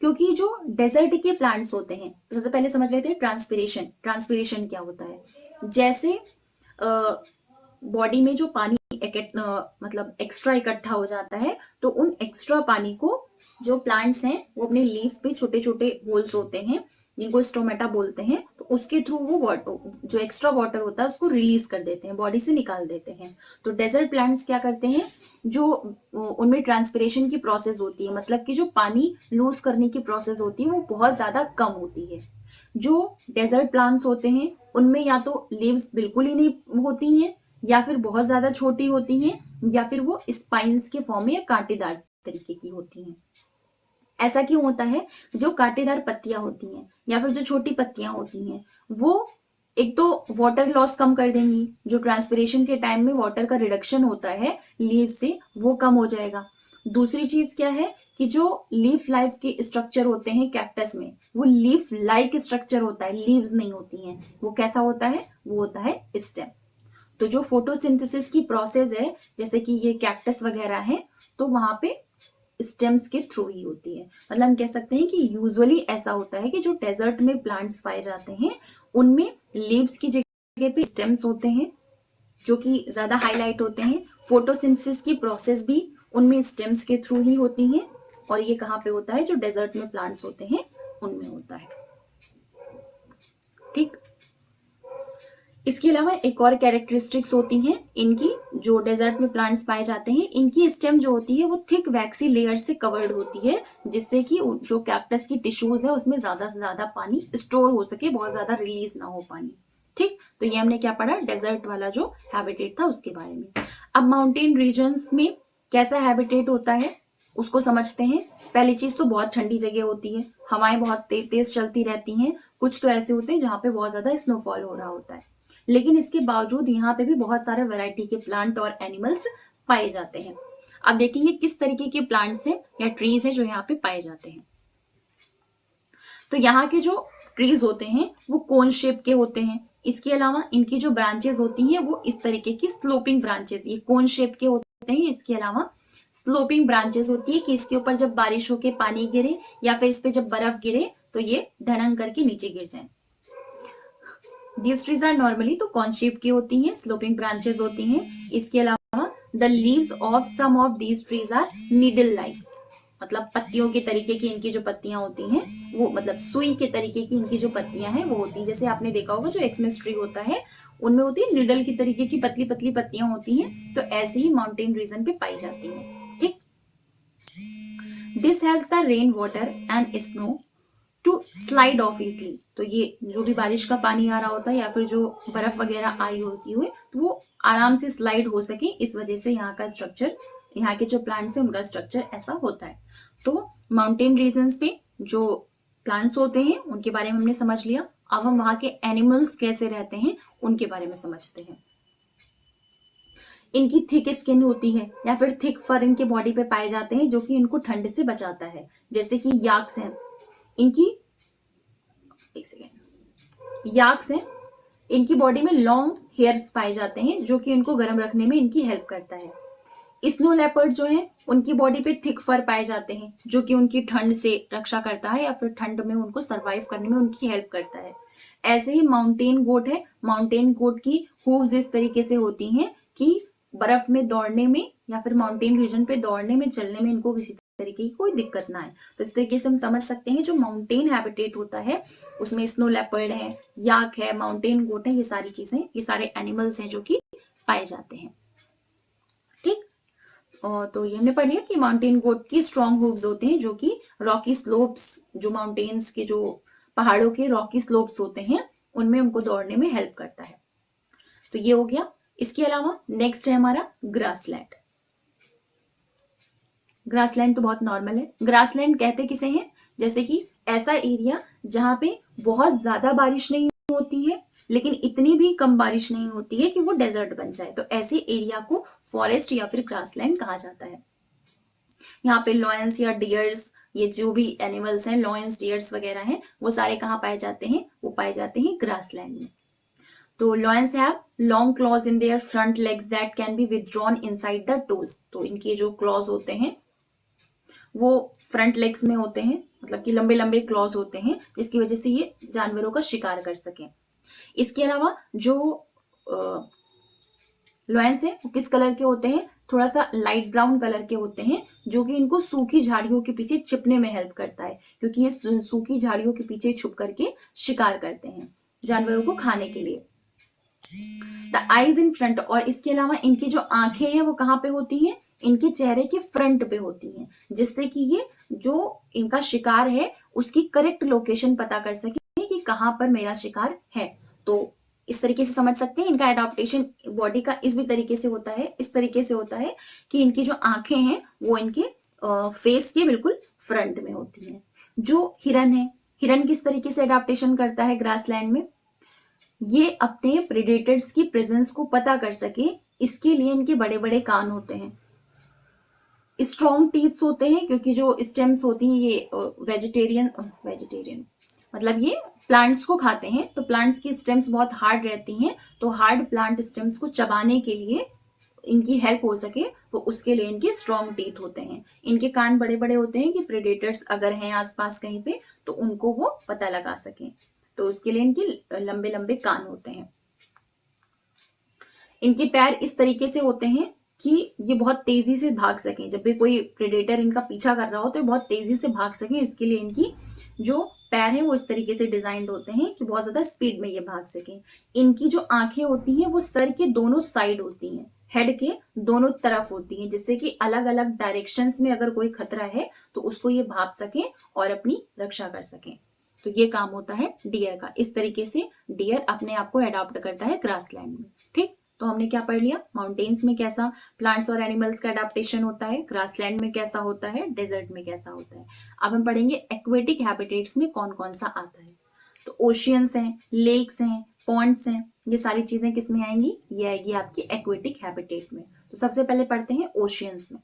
क्योंकि जो डेजर्ट के प्लांट्स होते हैं, तो सबसे पहले समझ लेते हैं ट्रांसपिरेशन। ट्रांसपिरेशन क्या होता है? जैसे बॉडी में जो पानी मतलब एक्स्ट्रा इकट्ठा हो जाता है, तो उन एक्स्ट्रा पानी को जो प्लांट्स हैं वो अपने लीफ पे छोटे छोटे होल्स होते हैं जिनको स्टोमेटा बोलते हैं, तो उसके थ्रू वो जो एक्स्ट्रा वाटर होता है उसको रिलीज कर देते हैं, बॉडी से निकाल देते हैं। तो डेजर्ट प्लांट्स क्या करते हैं, जो उनमें ट्रांसपिरेशन की प्रोसेस होती है, मतलब कि जो पानी लूज करने की प्रोसेस होती है वो बहुत ज्यादा कम होती है। जो डेजर्ट प्लांट्स होते हैं उनमें या तो लीव्स बिल्कुल ही नहीं होती हैं, या फिर बहुत ज्यादा छोटी होती हैं, या फिर वो स्पाइन्स के फॉर्म में या कांटेदार तरीके की होती हैं। ऐसा क्यों होता है? जो कांटेदार पत्तियां होती हैं या फिर जो छोटी पत्तियां होती हैं वो एक तो वाटर लॉस कम कर देंगी, जो ट्रांसपिरेशन के टाइम में वाटर का रिडक्शन होता है लीव से वो कम हो जाएगा। दूसरी चीज क्या है कि जो लीफ लाइफ के स्ट्रक्चर होते हैं कैक्टस में, वो लीफ लाइक स्ट्रक्चर होता है, लीव्स नहीं होती हैं। वो कैसा होता है? वो होता है स्टेम। तो जो फोटोसिंथेसिस की प्रोसेस है, जैसे कि ये कैक्टस वगैरह है, तो वहां पे स्टेम्स के थ्रू ही होती है। मतलब हम कह सकते हैं कि यूजुअली ऐसा होता है कि जो डेजर्ट में प्लांट्स पाए जाते हैं उनमें लीव्स की जगह पे स्टेम्स होते हैं जो कि ज्यादा हाईलाइट होते हैं। फोटोसिंथेसिस की प्रोसेस भी उनमें स्टेम्स के थ्रू ही होती है, और ये कहाँ पे होता है? जो डेजर्ट में प्लांट्स होते हैं उनमें होता है। ठीक। इसके अलावा एक और कैरेक्टरिस्टिक्स होती हैं इनकी, जो डेजर्ट में प्लांट्स पाए जाते हैं, इनकी स्टेम जो होती है वो थिक वैक्सी लेयर से कवर्ड होती है, जिससे कि जो कैक्टस की टिश्यूज है उसमें ज्यादा से ज्यादा पानी स्टोर हो सके, बहुत ज्यादा रिलीज ना हो पानी। ठीक। तो ये हमने क्या पढ़ा? डेजर्ट वाला जो हैबिटेट था उसके बारे में। अब माउंटेन रीजन्स में कैसा हैबिटेट होता है उसको समझते हैं। पहली चीज तो बहुत ठंडी जगह होती है, हवाएं बहुत तेज चलती रहती हैं, कुछ तो ऐसे होते हैं जहाँ पे बहुत ज्यादा स्नोफॉल हो रहा होता है। लेकिन इसके बावजूद यहाँ पे भी बहुत सारे वैरायटी के प्लांट और एनिमल्स पाए जाते हैं। अब देखेंगे किस तरीके के प्लांट्स हैं या ट्रीज हैं जो यहाँ पे पाए जाते हैं। तो यहाँ के जो ट्रीज होते हैं वो कोन शेप के होते हैं। इसके अलावा इनकी जो ब्रांचेस होती हैं वो इस तरीके की स्लोपिंग ब्रांचेस, ये कोन शेप के होते हैं। इसके अलावा स्लोपिंग ब्रांचेस होती है कि इसके ऊपर जब बारिश होके पानी गिरे या फिर इस पे जब बर्फ गिरे तो ये ढनंग करके नीचे गिर जाए। These trees are normally तो कॉन शेप की होती हैं, स्लोपिंग ब्रांचेस होती हैं। इसके अलावा the leaves of some of these trees are needle like, मतलब पत्तियों के तरीके की इनकी जो पत्तियां होती हैं वो, मतलब सुई के तरीके की इनकी जो पत्तियां हैं वो होती हैं। जैसे आपने देखा होगा जो एक्समस ट्री होता है उनमें होती है निडल की तरीके की पतली पतली पत्तियां होती हैं, तो ऐसे ही माउंटेन रीजन पे पाई जाती हैं। ठीक, this helps the rain water and snow to slide off easily. तो ये जो भी बारिश का पानी आ रहा होता है या फिर जो बर्फ वगैरह आई होती हुई तो वो आराम से स्लाइड हो सके, इस वजह से यहाँ का स्ट्रक्चर, यहाँ के जो प्लांट्स हैं उनका स्ट्रक्चर ऐसा होता है। तो माउंटेन रीजन्स पे जो प्लांट्स होते हैं उनके बारे में हमने समझ लिया। अब हम वहां के एनिमल्स कैसे रहते हैं उनके बारे में समझते हैं। इनकी थिक स्किन होती है या फिर थिक फर इनके बॉडी पे पाए जाते हैं जो कि इनको ठंड से बचाता है। जैसे कि याक्स हैं, इनकी एक सेकेंड, याक्स हैं, इनकी बॉडी में लॉन्ग हेयर्स पाए जाते हैं जो कि इनको गर्म रखने में इनकी हेल्प करता है। स्नो लेपर्ड जो है उनकी बॉडी पे थिक फर पाए जाते हैं जो कि उनकी ठंड से रक्षा करता है या फिर ठंड में उनको सरवाइव करने में उनकी हेल्प करता है। ऐसे ही माउंटेन गोट है, माउंटेन गोट की हूव्स इस तरीके से होती हैं कि बर्फ में दौड़ने में या फिर माउंटेन रीजन पे दौड़ने में चलने में इनको किसी तरीके की कोई दिक्कत ना आए। तो इस तरीके से हम समझ सकते हैं जो माउंटेन हैबिटेट होता है उसमें स्नो लेपर्ड है, याक है, माउंटेन गोट है, ये सारी चीजें, ये सारे एनिमल्स हैं जो कि पाए जाते हैं। ठीक, और तो ये हमने पढ़ लिया कि माउंटेन गोट की स्ट्रॉन्ग हूव्स होते हैं जो कि रॉकी स्लोप्स, जो माउंटेन्स के जो पहाड़ों के रॉकी स्लोप्स होते हैं उनमें उनको दौड़ने में हेल्प करता है। तो ये हो गया। इसके अलावा नेक्स्ट है हमारा ग्रासलैंड। ग्रासलैंड तो बहुत नॉर्मल है। ग्रासलैंड कहते किसे हैं? जैसे कि ऐसा एरिया जहां पे बहुत ज्यादा बारिश नहीं होती है लेकिन इतनी भी कम बारिश नहीं होती है कि वो डेजर्ट बन जाए, तो ऐसे एरिया को फॉरेस्ट या फिर ग्रासलैंड कहा जाता है। यहाँ पे लॉयंस या डियर्स, ये जो भी एनिमल्स हैं, लॉयंस, डियर्स वगैरह हैं, वो सारे कहाँ पाए जाते हैं? वो पाए जाते हैं ग्रासलैंड में। तो lions have long clause in their front legs that can be withdrawn inside the toes. तो इनके जो क्लॉज होते हैं वो फ्रंट लेग्स में होते हैं, मतलब कि लंबे लंबे क्लॉज होते हैं जिसकी वजह से ये जानवरों का शिकार कर सकें। इसके अलावा जो लॉयंस है वो किस कलर के होते हैं? थोड़ा सा लाइट ब्राउन कलर के होते हैं जो कि इनको सूखी झाड़ियों के पीछे छिपने में हेल्प करता है, क्योंकि ये सूखी झाड़ियों के पीछे छुप करके शिकार करते हैं जानवरों को खाने के लिए। द आईज इन फ्रंट, और इसके अलावा इनकी जो आंखें हैं वो कहाँ पे होती हैं? इनके चेहरे के फ्रंट पे होती हैं, जिससे कि ये जो इनका शिकार है उसकी करेक्ट लोकेशन पता कर सके कि कहाँ पर मेरा शिकार है। तो इस तरीके से समझ सकते हैं इनका एडाप्टेशन बॉडी का इस भी तरीके से होता है, इस तरीके से होता है कि इनकी जो आंखें हैं वो इनके फेस के बिल्कुल फ्रंट में होती हैं। जो हिरन है, हिरन किस तरीके से एडाप्टेशन करता है ग्रासलैंड में? ये अपने प्रेडेटर्स की प्रेजेंस को पता कर सके, इसके लिए इनके बड़े बड़े कान होते हैं। स्ट्रॉन्ग टीथ्स होते हैं क्योंकि जो स्टेम्स होती हैं ये वेजिटेरियन मतलब ये प्लांट्स को खाते हैं, तो प्लांट्स की स्टेम्स बहुत हार्ड रहती हैं, तो हार्ड प्लांट स्टेम्स को चबाने के लिए इनकी हेल्प हो सके तो उसके लिए इनके स्ट्रॉन्ग टीथ होते हैं। इनके कान बड़े बड़े होते हैं कि प्रेडेटर्स अगर हैं आसपास कहीं पे तो उनको वो पता लगा सकें, तो उसके लिए इनके लंबे लंबे कान होते हैं। इनके पैर इस तरीके से होते हैं कि ये बहुत तेजी से भाग सकें, जब भी कोई प्रेडेटर इनका पीछा कर रहा हो तो बहुत तेजी से भाग सकें, इसके लिए इनकी जो पैर हैं वो इस तरीके से डिजाइंड होते हैं कि बहुत ज्यादा स्पीड में ये भाग सकें। इनकी जो आंखें होती हैं वो सर के दोनों साइड होती हैं, हेड के दोनों तरफ होती हैं, जिससे कि अलग अलग डायरेक्शंस में अगर कोई खतरा है तो उसको ये भाप सकें और अपनी रक्षा कर सकें। तो ये काम होता है डियर का। इस तरीके से डियर अपने आप को अडॉप्ट करता है ग्रासलैंड में। ठीक, तो हमने क्या पढ़ लिया, माउंटेन्स में कैसा प्लांट्स और एनिमल्स का अडेप्टेशन होता है, ग्रासलैंड में कैसा होता है, डेजर्ट में कैसा होता है। अब हम पढ़ेंगे एक्वेटिक हैबिटेट्स में कौन कौन सा आता है। तो ओशियंस हैं, लेक्स हैं, पॉन्ड्स हैं, ये सारी चीजें किस में आएंगी, ये आएगी आपकी एक्वेटिक हैबिटेट में। तो सबसे पहले पढ़ते हैं ओशियंस में।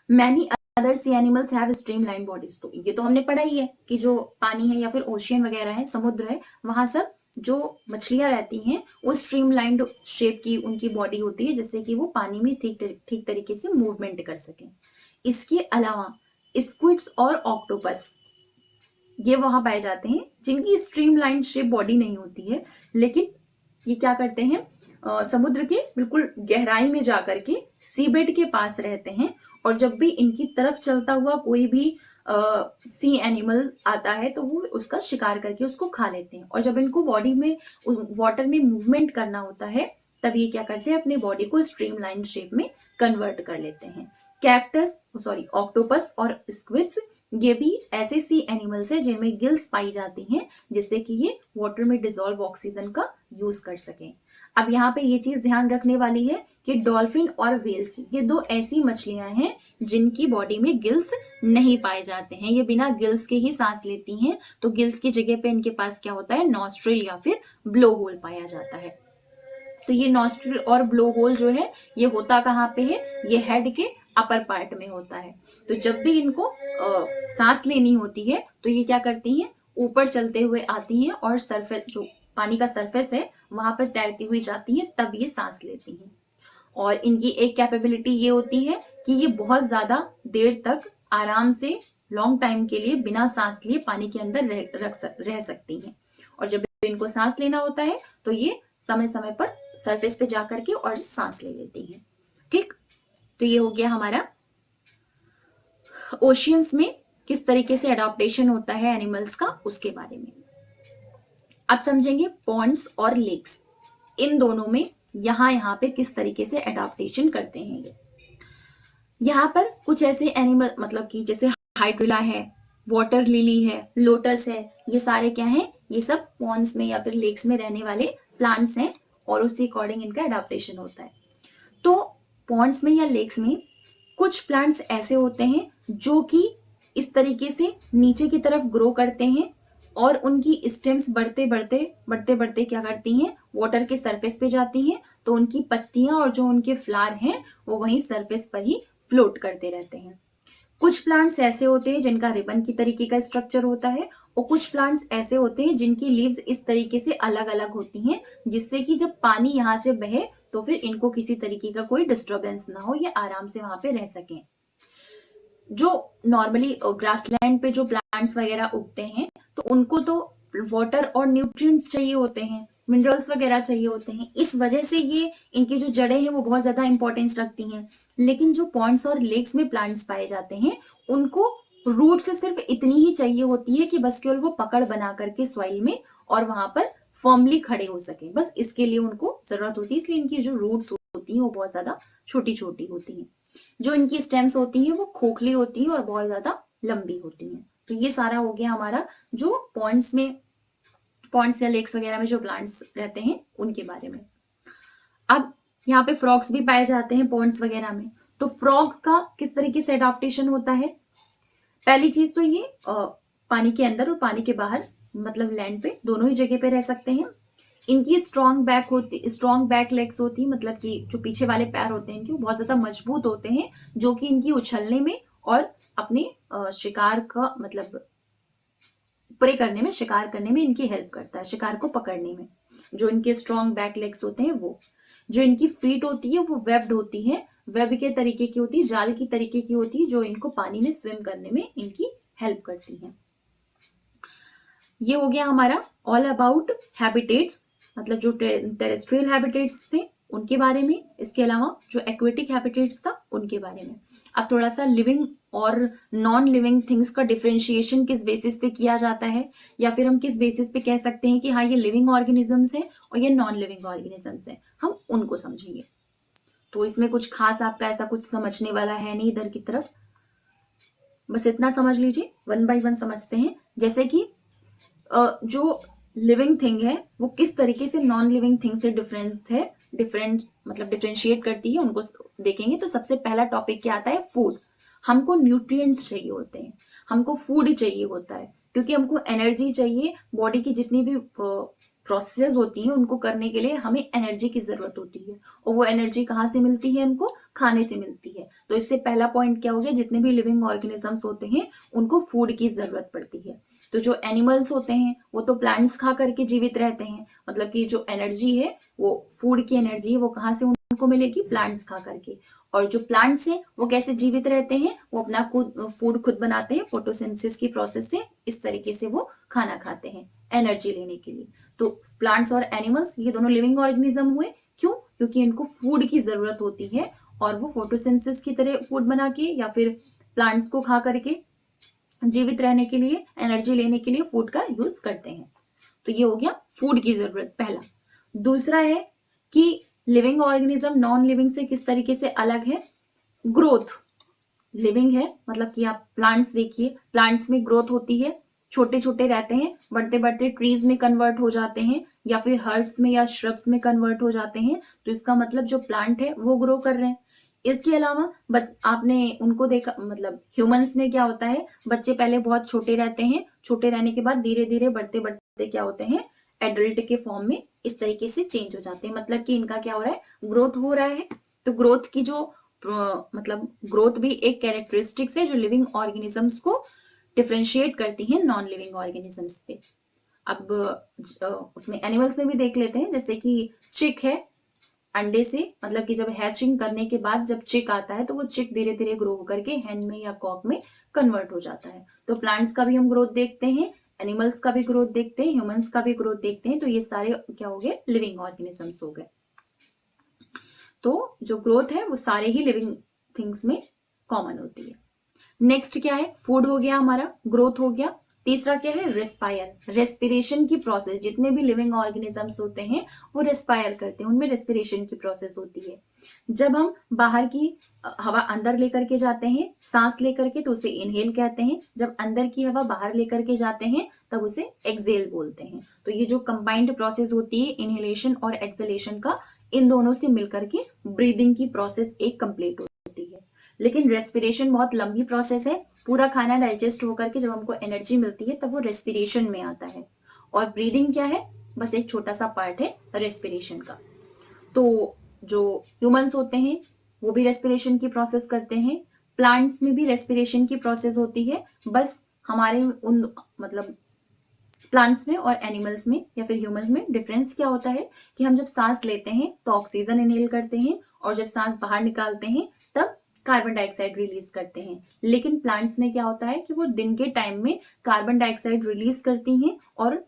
Many other sea animals have streamline bodies. तो ये तो हमने पढ़ा ही है कि जो पानी है या फिर ओशियन वगैरह है, समुद्र है, वहां सब जो मछलियां रहती हैं वो स्ट्रीमलाइंड शेप की उनकी बॉडी होती है, जिससे कि वो पानी में ठीक तरीके से मूवमेंट कर सकें। इसके अलावा स्क्विड्स और ऑक्टोपस ये वहां पाए जाते हैं जिनकी स्ट्रीमलाइन शेप बॉडी नहीं होती है, लेकिन ये क्या करते हैं, समुद्र के बिल्कुल गहराई में जाकर के सीबेड के पास रहते हैं, और जब भी इनकी तरफ चलता हुआ कोई भी सी एनिमल आता है तो वो उसका शिकार करके उसको खा लेते हैं। और जब इनको बॉडी में वाटर में मूवमेंट करना होता है तब ये क्या करते हैं, अपने बॉडी को स्ट्रीमलाइन शेप में कन्वर्ट कर लेते हैं। ऑक्टोपस और स्क्विड्स ये भी ऐसे सी एनिमल्स है जिनमें गिल्स पाई जाती हैं, जिससे कि ये वाटर में डिसॉल्व ऑक्सीजन का यूज कर सकें। अब यहाँ पे ये चीज ध्यान रखने वाली है कि डॉल्फिन और व्हेल्स ये दो ऐसी मछलियां हैं जिनकी बॉडी में गिल्स नहीं पाए जाते हैं, ये बिना गिल्स के ही सांस लेती हैं। तो गिल्स की जगह पे इनके पास क्या होता है, नॉस्ट्रिल या फिर ब्लो होल पाया जाता है। तो ये नॉस्ट्रिल और ब्लो होल जो है ये होता कहाँ पे है, ये हेड के अपर पार्ट में होता है। तो जब भी इनको सांस लेनी होती है तो ये क्या करती हैं, ऊपर चलते हुए आती हैं और सरफेस जो पानी का सरफेस है वहां पर तैरती हुई जाती हैं, तब ये सांस लेती हैं। और इनकी एक कैपेबिलिटी ये होती है कि ये बहुत ज्यादा देर तक आराम से लॉन्ग टाइम के लिए बिना सांस लिए पानी के अंदर रह सकती हैं। और जब इनको सांस लेना होता है तो ये समय समय पर सरफेस पे जा करके और सांस ले लेती हैं। ठीक, तो ये हो गया हमारा ओशियंस में किस तरीके से अडॉप्टेशन होता है एनिमल्स का, उसके बारे में। अब समझेंगे पॉन्ड्स और लेक्स, इन दोनों में यहाँ पे किस तरीके से अडॉप्टेशन करते हैं। ये यहाँ पर कुछ ऐसे एनिमल मतलब कि जैसे हाइड्रिला है, वाटर लिली है, लोटस है, ये सारे क्या हैं, ये सब पॉन्ड्स में या फिर लेक्स में रहने वाले प्लांट्स हैं और उसी अकॉर्डिंग इनका अडॉप्टेशन होता है। तो पॉन्ड्स में या लेक्स में कुछ प्लांट्स ऐसे होते हैं जो कि इस तरीके से नीचे की तरफ ग्रो करते हैं और उनकी स्टेम्स बढ़ते बढ़ते क्या करती हैं, वाटर के सरफेस पे जाती हैं। तो उनकी पत्तियां और जो उनके फ्लावर हैं वो वहीं सरफेस पर ही फ्लोट करते रहते हैं। कुछ प्लांट्स ऐसे होते हैं जिनका रिबन की तरीके का स्ट्रक्चर होता है, और कुछ प्लांट्स ऐसे होते हैं जिनकी लीव्स इस तरीके से अलग अलग होती हैं, जिससे कि जब पानी यहाँ से बहे तो फिर इनको किसी तरीके का कोई डिस्टर्बेंस ना हो, ये आराम से वहां पे रह सकें। जो नॉर्मली ग्रासलैंड पे जो प्लांट्स वगैरह उगते हैं तो उनको तो वाटर और न्यूट्रिएंट्स चाहिए होते हैं, मिनरल्स वगैरह चाहिए होते हैं, इस वजह से ये इनकी जो जड़ें हैं वो बहुत ज्यादा इंपॉर्टेंस रखती हैं। लेकिन जो पॉन्ड्स और लेक्स में प्लांट्स पाए जाते हैं उनको रूट से सिर्फ इतनी ही चाहिए होती है कि बस केवल वो पकड़ बना करके सॉइल में और वहां पर फर्मली खड़े हो सके, बस इसके लिए उनको जरूरत होती है। इसलिए इनकी जो रूट्स होती हैं वो बहुत ज्यादा छोटी छोटी होती हैं। जो इनकी स्टेम्स होती हैं वो खोखली होती हैं और बहुत ज्यादा लंबी होती हैं। तो ये सारा हो गया हमारा जो पॉन्ड्स या लेक्स वगैरह में जो प्लांट्स रहते हैं उनके बारे में। अब यहाँ पे फ्रॉग्स भी पाए जाते हैं पॉन्ड्स वगैरह में। तो फ्रॉग्स का किस तरीके से अडॉप्टेशन होता है, पहली चीज तो ये पानी के अंदर और पानी के बाहर मतलब लैंड पे दोनों ही जगह पे रह सकते हैं। इनकी स्ट्रॉन्ग बैक लेग्स होती है, मतलब कि जो पीछे वाले पैर होते हैं इनके वो बहुत ज्यादा मजबूत होते हैं, जो कि इनकी उछलने में और अपने शिकार का मतलब प्रे करने में, शिकार करने में इनकी हेल्प करता है, शिकार को पकड़ने में। जो इनके स्ट्रॉन्ग बैक लेग्स होते हैं वो, जो इनकी फीट होती है वो वेब्ड होती है, वेब के तरीके की होती है, जाल की तरीके की होती है, जो इनको पानी में स्विम करने में इनकी हेल्प करती है। ये हो गया हमारा ऑल अबाउट हैबिटेट्स, मतलब जो टेरेस्ट्रियल हैबिटेट्स थे उनके बारे में, इसके अलावा जो एक्वेटिक हैबिटेट्स था उनके बारे में। अब थोड़ा सा लिविंग और नॉन लिविंग थिंग्स का डिफरेंशिएशन किस बेसिस पे किया जाता है, या फिर हम किस बेसिस पे कह सकते हैं कि हाँ ये लिविंग ऑर्गेनिजम्स हैं और ये नॉन लिविंग ऑर्गेनिजम्स हैं, हम उनको समझेंगे। तो इसमें कुछ खास आपका ऐसा कुछ समझने वाला है नहीं इधर की तरफ, बस इतना समझ लीजिए, वन बाय वन समझते हैं। जैसे कि जो लिविंग थिंग है वो किस तरीके से नॉन लिविंग थिंग से डिफरेंट मतलब डिफरेंशिएट करती है, उनको देखेंगे। तो सबसे पहला टॉपिक क्या आता है, फूड। हमको न्यूट्रिएंट्स चाहिए होते हैं, हमको फूड ही चाहिए होता है, क्योंकि हमको एनर्जी चाहिए। बॉडी की जितनी भी प्रोसेस होती हैं उनको करने के लिए हमें एनर्जी की जरूरत होती है, और वो एनर्जी कहाँ से मिलती है, हमको खाने से मिलती है। तो इससे पहला पॉइंट क्या हो गया, जितने भी लिविंग ऑर्गेनिजम्स होते हैं उनको फूड की जरूरत पड़ती है। तो जो एनिमल्स होते हैं वो तो प्लांट्स खा करके जीवित रहते हैं, मतलब कि जो एनर्जी है वो फूड की एनर्जी है वो कहाँ से उनको मिलेगी, प्लांट्स खा करके। और जो प्लांट्स हैं वो कैसे जीवित रहते हैं, वो अपना फूड खुद बनाते हैं फोटोसिंथेसिस की प्रोसेस से। इस तरीके से वो खाना खाते हैं एनर्जी लेने के लिए। तो प्लांट्स और एनिमल्स ये दोनों लिविंग ऑर्गेनिज्म हुए। क्यों? क्योंकि इनको फूड की जरूरत होती है, और वो फोटोसिंथेसिस की तरह फूड बना के या फिर प्लांट्स को खा करके जीवित रहने के लिए, एनर्जी लेने के लिए फूड का यूज करते हैं। तो ये हो गया फूड की जरूरत पहला। दूसरा है कि लिविंग ऑर्गेनिज्म नॉन लिविंग से किस तरीके से अलग है, ग्रोथ। लिविंग है मतलब कि आप प्लांट्स देखिए, प्लांट्स में ग्रोथ होती है, छोटे छोटे रहते हैं, बढ़ते बढ़ते ट्रीज में कन्वर्ट हो जाते हैं, या फिर हर्ब्स में या श्रब्स में कन्वर्ट हो जाते हैं। तो इसका मतलब जो प्लांट है वो ग्रो कर रहे हैं। इसके अलावा आपने उनको देखा, मतलब ह्यूमंस में क्या होता है, बच्चे पहले बहुत छोटे रहते हैं, छोटे रहने के बाद धीरे धीरे बढ़ते बढ़ते क्या होते हैं, एडल्ट के फॉर्म में इस तरीके से चेंज हो जाते हैं। मतलब कि इनका क्या हो रहा है, ग्रोथ हो रहा है। तो ग्रोथ की जो मतलब ग्रोथ भी एक कैरेक्टरिस्टिक्स है जो लिविंग ऑर्गेनिजम्स को डिफरेंशिएट करती है नॉन लिविंग ऑर्गेनिजम्स से। अब उसमें एनिमल्स में भी देख लेते हैं, जैसे कि चिक है, अंडे से मतलब कि जब हैचिंग करने के बाद जब चिक आता है तो वो चिक धीरे धीरे ग्रो होकर के हैन में या कॉक में कन्वर्ट हो जाता है। तो प्लांट्स का भी हम ग्रोथ देखते हैं, एनिमल्स का भी ग्रोथ देखते हैं, ह्यूमंस का भी ग्रोथ देखते हैं। तो ये सारे क्या हो गए, लिविंग ऑर्गेनिजम्स हो गए। तो जो ग्रोथ है वो सारे ही लिविंग थिंग्स में कॉमन होती है। नेक्स्ट क्या है, फूड हो गया हमारा, ग्रोथ हो गया। तीसरा क्या है, रेस्पायर, रेस्पिरेशन की प्रोसेस। जितने भी लिविंग ऑर्गेनिजम्स होते हैं वो रेस्पायर करते हैं, उनमें रेस्पिरेशन की प्रोसेस होती है। जब हम बाहर की हवा अंदर लेकर के जाते हैं सांस लेकर के तो उसे इनहेल कहते हैं, जब अंदर की हवा बाहर लेकर के जाते हैं तब उसे एक्सेल बोलते हैं। तो ये जो कंबाइंड प्रोसेस होती है इनहेलेशन और एक्सेलेशन का, इन दोनों से मिलकर के ब्रीदिंग की प्रोसेस एक कंप्लीट होती है। लेकिन रेस्पिरेशन बहुत लंबी प्रोसेस है, पूरा खाना डाइजेस्ट होकर के जब हमको एनर्जी मिलती है तब वो रेस्पिरेशन में आता है। और ब्रीदिंग क्या है, बस एक छोटा सा पार्ट है रेस्पिरेशन का। तो जो ह्यूमंस होते हैं वो भी रेस्पिरेशन की प्रोसेस करते हैं, प्लांट्स में भी रेस्पिरेशन की प्रोसेस होती है। बस हमारे उन मतलब प्लांट्स में और एनिमल्स में या फिर ह्यूमंस में डिफरेंस क्या होता है कि हम जब सांस लेते हैं तो ऑक्सीजन इनहेल करते हैं, और जब सांस बाहर निकालते हैं तब कार्बन डाइऑक्साइड रिलीज करते हैं। लेकिन प्लांट्स में क्या होता है कि वो दिन के टाइम में कार्बन डाइऑक्साइड रिलीज करती हैं और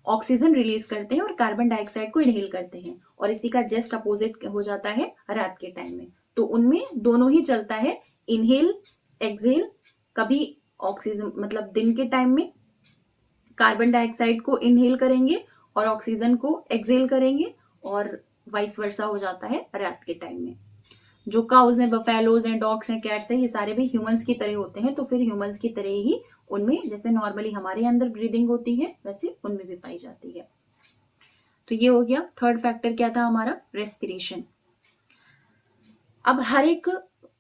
ऑक्सीजन रिलीज करते हैं और कार्बन डाइऑक्साइड को इनहेल करते हैं। और इसी का जस्ट अपोजिट हो जाता है रात के टाइम में। तो उनमें दोनों ही चलता है, इनहेल एक्सहेल। कभी ऑक्सीजन मतलब दिन के टाइम में कार्बन डाइऑक्साइड को इनहेल करेंगे और ऑक्सीजन को एक्सहेल करेंगे, और वाइस वर्सा हो जाता है रात के टाइम में। जो काउज हैं, बफेलोज हैं, डॉग्स हैं, कैट्स हैं, ये सारे भी ह्यूमंस की तरह होते हैं। तो फिर ह्यूमंस की तरह ही उनमें जैसे नॉर्मली हमारे अंदर ब्रीदिंग होती है वैसे उनमें भी पाई जाती है। तो ये हो गया थर्ड फैक्टर क्या था हमारा, रेस्पिरेशन। अब हर एक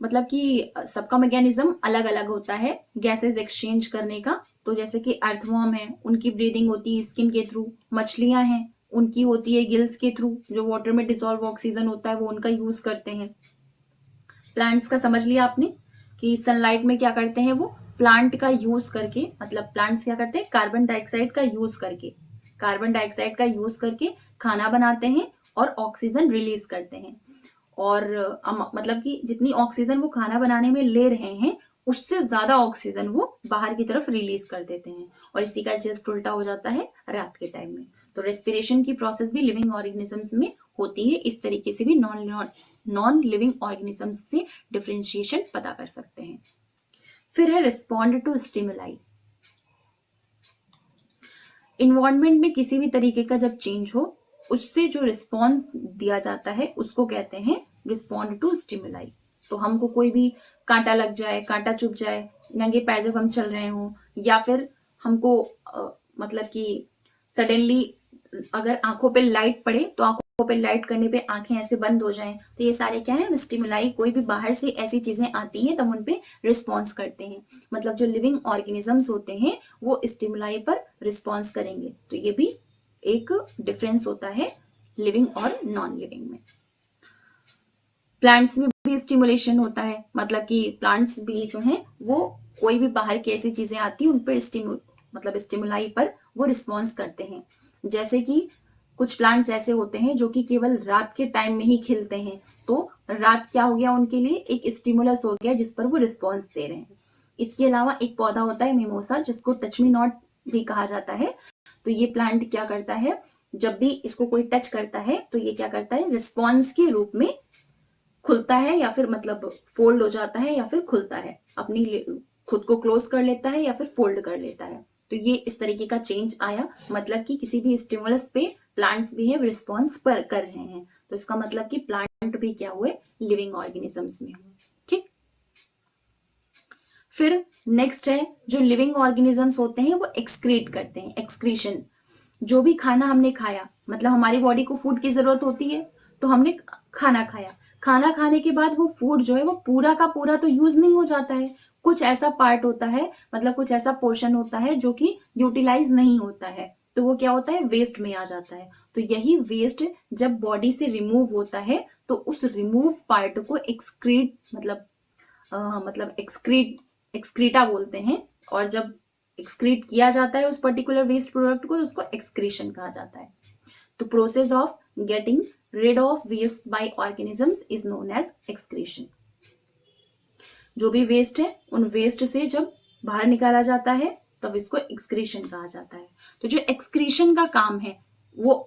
मतलब कि सबका मैकेनिज्म अलग अलग होता है गैसेस एक्सचेंज करने का। तो जैसे कि अर्थवॉर्म है, उनकी ब्रीदिंग होती है स्किन के थ्रू। मछलियां हैं, उनकी होती है गिल्स के थ्रू, जो वाटर में डिसॉल्व ऑक्सीजन होता है वो उनका यूज करते हैं। प्लांट्स का समझ लिया आपने कि सनलाइट में क्या करते हैं, वो प्लांट का यूज करके, मतलब प्लांट्स क्या करते हैं, कार्बन डाइऑक्साइड का यूज करके खाना बनाते हैं और ऑक्सीजन रिलीज करते हैं। और मतलब कि जितनी ऑक्सीजन वो खाना बनाने में ले रहे हैं उससे ज्यादा ऑक्सीजन वो बाहर की तरफ रिलीज कर देते हैं, और इसी का जस्ट उल्टा हो जाता है रात के टाइम में। तो रेस्पिरेशन की प्रोसेस भी लिविंग ऑर्गेनिजम्स में होती है। इस तरीके से भी नॉन लिविंग ऑर्गेनिजम्स से डिफरेंशिएशन पता कर सकते हैं। फिर है रिस्पॉन्ड टू स्टिमुलाई। इन्वायरमेंट में किसी भी तरीके का जब चेंज हो उससे जो रिस्पॉन्स दिया जाता है उसको कहते हैं रिस्पॉन्ड टू स्टिमुलाई। तो हमको कोई भी कांटा लग जाए, कांटा चुभ जाए, नंगे पैर जब हम चल रहे हों, या फिर हमको मतलब कि सडनली अगर आंखों पे लाइट पड़े तो आंखों पे लाइट करने पे आंखें ऐसे बंद हो जाएं, तो ये सारे क्या है, स्टिमुलाई। कोई भी बाहर से ऐसी चीजें आती हैं तब उन पे रिस्पॉन्स करते हैं। मतलब जो लिविंग ऑर्गेनिजम्स होते हैं वो स्टिमुलाई पर रिस्पॉन्स करेंगे। तो ये भी एक डिफरेंस होता है लिविंग और नॉन लिविंग में। प्लांट्स में भी स्टिमुलेशन होता है, मतलब कि प्लांट्स भी जो हैं वो कोई भी बाहर की ऐसी चीजें आती हैं उन पर मतलब स्टिमुलाई पर वो रिस्पॉन्स करते हैं। जैसे कि कुछ प्लांट्स ऐसे होते हैं जो कि केवल रात के टाइम में ही खिलते हैं, तो रात क्या हो गया उनके लिए, एक स्टिमुलस हो गया जिस पर वो रिस्पॉन्स दे रहे हैं। इसके अलावा एक पौधा होता है मिमोसा, जिसको टच मी नॉट भी कहा जाता है। तो ये प्लांट क्या करता है, जब भी इसको कोई टच करता है तो ये क्या करता है, रिस्पॉन्स के रूप में खुलता है, या फिर मतलब फोल्ड हो जाता है, या फिर खुलता है, अपनी खुद को क्लोज कर लेता है या फिर फोल्ड कर लेता है। तो ये इस तरीके का चेंज आया, मतलब कि किसी भी स्टिमुलस पे प्लांट्स भी है रिस्पॉन्स पर कर रहे हैं। तो इसका मतलब कि प्लांट भी क्या हुए, लिविंग ऑर्गेनिजम्स में हुए। ठीक, फिर नेक्स्ट है जो लिविंग ऑर्गेनिजम्स होते हैं वो एक्सक्रीट करते हैं। एक्सक्रीशन, जो भी खाना हमने खाया, मतलब हमारी बॉडी को फूड की जरूरत होती है, तो हमने खाना खाया, खाना खाने के बाद वो फूड जो है वो पूरा का पूरा तो यूज नहीं हो जाता है, कुछ ऐसा पार्ट होता है, मतलब कुछ ऐसा पोर्शन होता है जो कि यूटिलाइज नहीं होता है, तो वो क्या होता है, वेस्ट में आ जाता है। तो यही वेस्ट जब बॉडी से रिमूव होता है तो उस रिमूव पार्ट को एक्सक्रीट मतलब एक्सक्रीटा बोलते हैं। और जब एक्सक्रीट किया जाता है उस पर्टिकुलर वेस्ट प्रोडक्ट को तो उसको एक्सक्रीशन कहा जाता है। तो process of getting rid of waste by organisms is known as excretion। जो भी वेस्ट है उन वेस्ट से जब बाहर निकाला जाता है तब इसको एक्सक्रीशन कहा जाता है। तो जो एक्सक्रीशन का काम है वो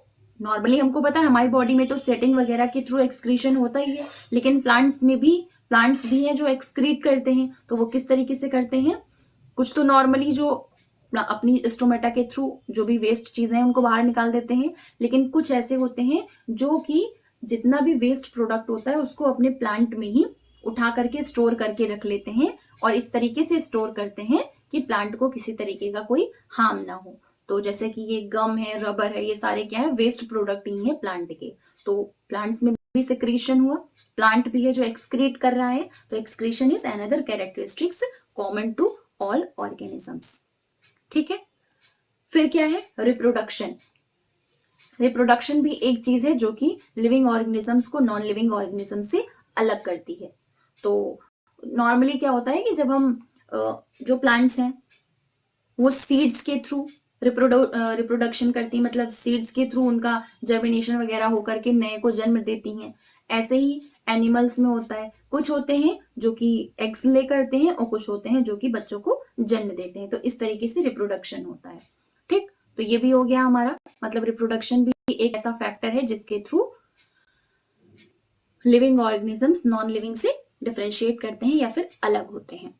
नॉर्मली हमको पता है, हमारी बॉडी में तो स्वेटिंग वगैरह के थ्रू एक्सक्रीशन होता ही है, लेकिन प्लांट्स भी हैं जो एक्सक्रीट करते हैं। तो वो किस तरीके से करते हैं, कुछ तो नॉर्मली जो अपनी स्टोमेटा के थ्रू जो भी वेस्ट चीजें हैं उनको बाहर निकाल देते हैं, लेकिन कुछ ऐसे होते हैं जो कि जितना भी वेस्ट प्रोडक्ट होता है उसको अपने प्लांट में ही उठा करके स्टोर करके रख लेते हैं, और इस तरीके से स्टोर करते हैं कि प्लांट को किसी तरीके का कोई हार्म ना हो। तो जैसे कि ये गम है, रबर है, ये सारे क्या है, वेस्ट प्रोडक्ट ही है प्लांट के। तो प्लांट्स में भी सेक्रीशन हुआ, प्लांट भी है जो एक्सक्रीट कर रहा है। तो excretion is another characteristics common to all organisms. ठीक है, फिर क्या है, रिप्रोडक्शन। रिप्रोडक्शन भी एक चीज है जो कि लिविंग ऑर्गेनिजम्स को नॉन लिविंग ऑर्गेनिज्म से अलग करती है। तो नॉर्मली क्या होता है कि जब हम जो प्लांट्स हैं वो सीड्स के थ्रू रिप्रोडक्शन करती, मतलब सीड्स के थ्रू उनका जर्मिनेशन वगैरह होकर के नए को जन्म देती हैं। ऐसे ही एनिमल्स में होता है, कुछ होते हैं जो कि एग्स ले करते हैं और कुछ होते हैं जो कि बच्चों को जन्म देते हैं। तो इस तरीके से रिप्रोडक्शन होता है। ठीक, तो ये भी हो गया हमारा, मतलब रिप्रोडक्शन भी एक ऐसा फैक्टर है जिसके through living organisms non living से डिफरेंशिएट करते हैं या फिर अलग होते हैं।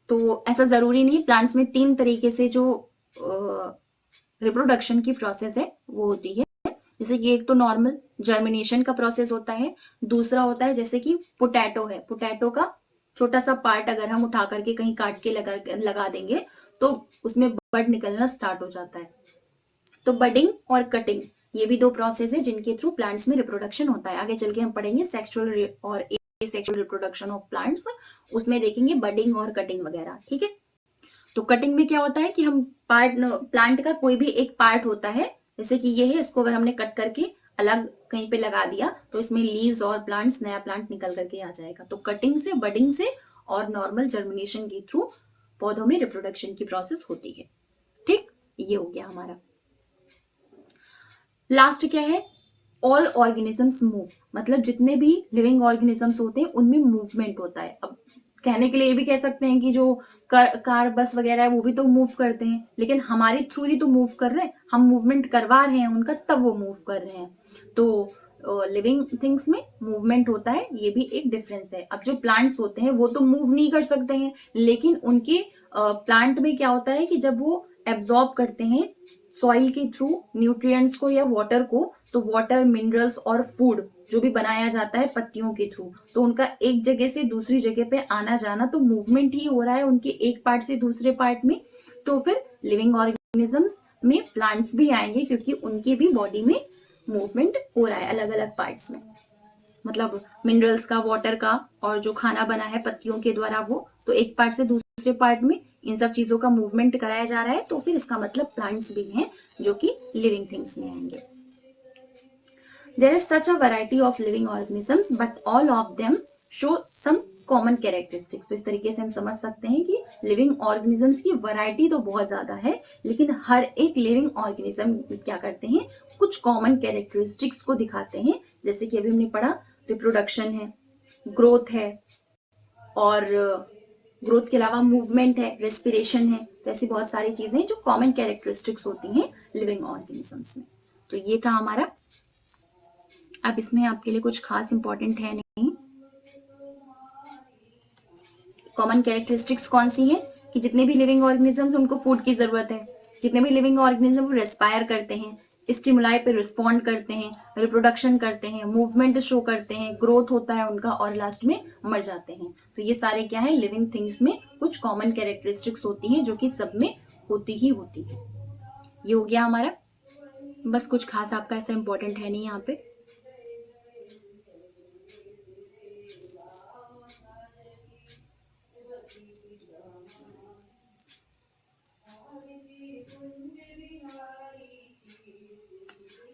तो ऐसा जरूरी नहीं, प्लांट्स में 3 तरीके से जो रिप्रोडक्शन की प्रोसेस है वो होती है। जैसे कि एक तो नॉर्मल जर्मिनेशन का प्रोसेस होता है, दूसरा होता है जैसे कि पोटैटो है, पोटैटो का छोटा सा पार्ट अगर हम उठा करके कहीं काट के लगा देंगे तो उसमें बड निकलना स्टार्ट हो जाता है। तो बडिंग और कटिंग, ये भी 2 प्रोसेस है जिनके थ्रू प्लांट्स में रिप्रोडक्शन होता है। आगे चल के हम पढ़ेंगे सेक्सुअल और एसेक्सुअल रिप्रोडक्शन ऑफ प्लांट्स, उसमें देखेंगे बडिंग और कटिंग वगैरह। ठीक है, तो कटिंग में क्या होता है कि हम प्लांट का कोई भी एक पार्ट होता है, जैसे कि ये है, इसको अगर हमने कट करके अलग कहीं पे लगा दिया तो इसमें लीव्स और प्लांट्स, नया प्लांट निकल करके आ जाएगा। तो कटिंग से, बडिंग से और नॉर्मल जर्मिनेशन के थ्रू पौधों में रिप्रोडक्शन की प्रोसेस होती है। ठीक, ये हो गया हमारा। लास्ट क्या है, ऑल ऑर्गेनिजम्स मूव, मतलब जितने भी लिविंग ऑर्गेनिजम्स होते हैं उनमें मूवमेंट होता है। अब कहने के लिए ये भी कह सकते हैं कि जो कार बस वगैरह है वो भी तो मूव करते हैं, लेकिन हमारे थ्रू ही तो मूव कर रहे हैं, हम मूवमेंट करवा रहे हैं उनका, तब वो मूव कर रहे हैं। तो लिविंग थिंग्स में मूवमेंट होता है, ये भी एक डिफरेंस है। अब जो प्लांट्स होते हैं वो तो मूव नहीं कर सकते हैं, लेकिन उनके प्लांट में क्या होता है कि जब वो एब्जॉर्ब करते हैं सॉइल के थ्रू न्यूट्रिएंट्स को या वाटर को, तो वाटर, मिनरल्स और फूड जो भी बनाया जाता है पत्तियों के थ्रू, तो उनका एक जगह से दूसरी जगह पे आना जाना, तो मूवमेंट ही हो रहा है उनके एक पार्ट से दूसरे पार्ट में। तो फिर लिविंग ऑर्गेनिजम्स में प्लांट्स भी आएंगे, क्योंकि उनके भी बॉडी में मूवमेंट हो रहा है अलग अलग पार्ट्स में, मतलब मिनरल्स का, वाटर का, और जो खाना बना है पत्तियों के द्वारा वो, तो एक पार्ट से दूसरे पार्ट में इन सब चीजों का मूवमेंट कराया जा रहा है, तो फिर इसका मतलब प्लांट्स भी हैं जो कि लिविंग थिंग्स में आएंगे। There is such a variety of living organisms, but all of them show some common characteristics. तो इस तरीके से हम समझ सकते हैं कि लिविंग ऑर्गेनिजम्स की वैरायटी तो बहुत ज्यादा है, लेकिन हर एक लिविंग ऑर्गेनिज्म क्या करते हैं, कुछ कॉमन कैरेक्टरिस्टिक्स को दिखाते हैं। जैसे कि अभी हमने पढ़ा, रिप्रोडक्शन है, ग्रोथ है, और ग्रोथ के अलावा मूवमेंट है, रेस्पिरेशन है, तो ऐसी बहुत सारी चीजें जो कॉमन कैरेक्टरिस्टिक्स होती हैं लिविंग ऑर्गेनिजम्स में। तो ये था हमारा। अब इसमें आपके लिए कुछ खास इंपॉर्टेंट है नहीं। कॉमन कैरेक्टरिस्टिक्स कौन सी है कि जितने भी लिविंग ऑर्गेनिजम्स उनको फूड की जरूरत है, जितने भी लिविंग ऑर्गेनिज्म रेस्पायर करते हैं, स्टिमुलाई पे रिस्पॉन्ड करते हैं, रिप्रोडक्शन करते हैं, मूवमेंट शो करते हैं, ग्रोथ होता है उनका, और लास्ट में मर जाते हैं। तो ये सारे क्या है, लिविंग थिंग्स में कुछ कॉमन कैरेक्टरिस्टिक्स होती हैं जो कि सब में होती ही होती है। ये हो गया हमारा। बस कुछ खास आपका ऐसा इंपॉर्टेंट है नहीं यहाँ पे।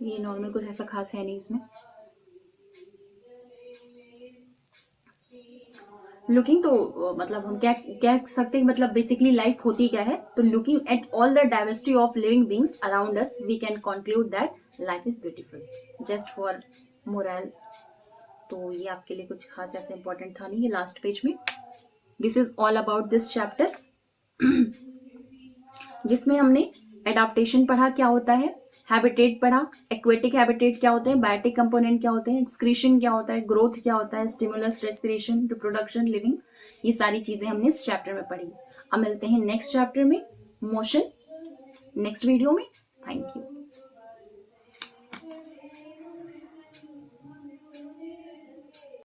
ये नॉर्मल कुछ ऐसा खास है नहीं इसमें। लुकिंग तो मतलब हम क्या कह सकते हैं, मतलब बेसिकली लाइफ होती क्या है, तो looking at all the diversity of living beings around us we can conclude that life is beautiful just for moral. तो ये आपके लिए कुछ खास ऐसा इंपॉर्टेंट था नहीं। ये लास्ट पेज में this is all about this chapter, जिसमें हमने एडाप्टेशन पढ़ा क्या होता है, हैबिटेट पढ़ा, एक्वेटिक हैबिटेट क्या होते हैं, बायोटिक कंपोनेंट क्या होते हैं, एक्सक्रीशन क्या होता है, ग्रोथ क्या होता है, स्टिमुलस, रेस्पिरेशन, रिप्रोडक्शन, लिविंग, ये सारी चीजें हमने इस चैप्टर में पढ़ी। अब मिलते हैं नेक्स्ट चैप्टर में, मोशन, नेक्स्ट वीडियो में। Thank you.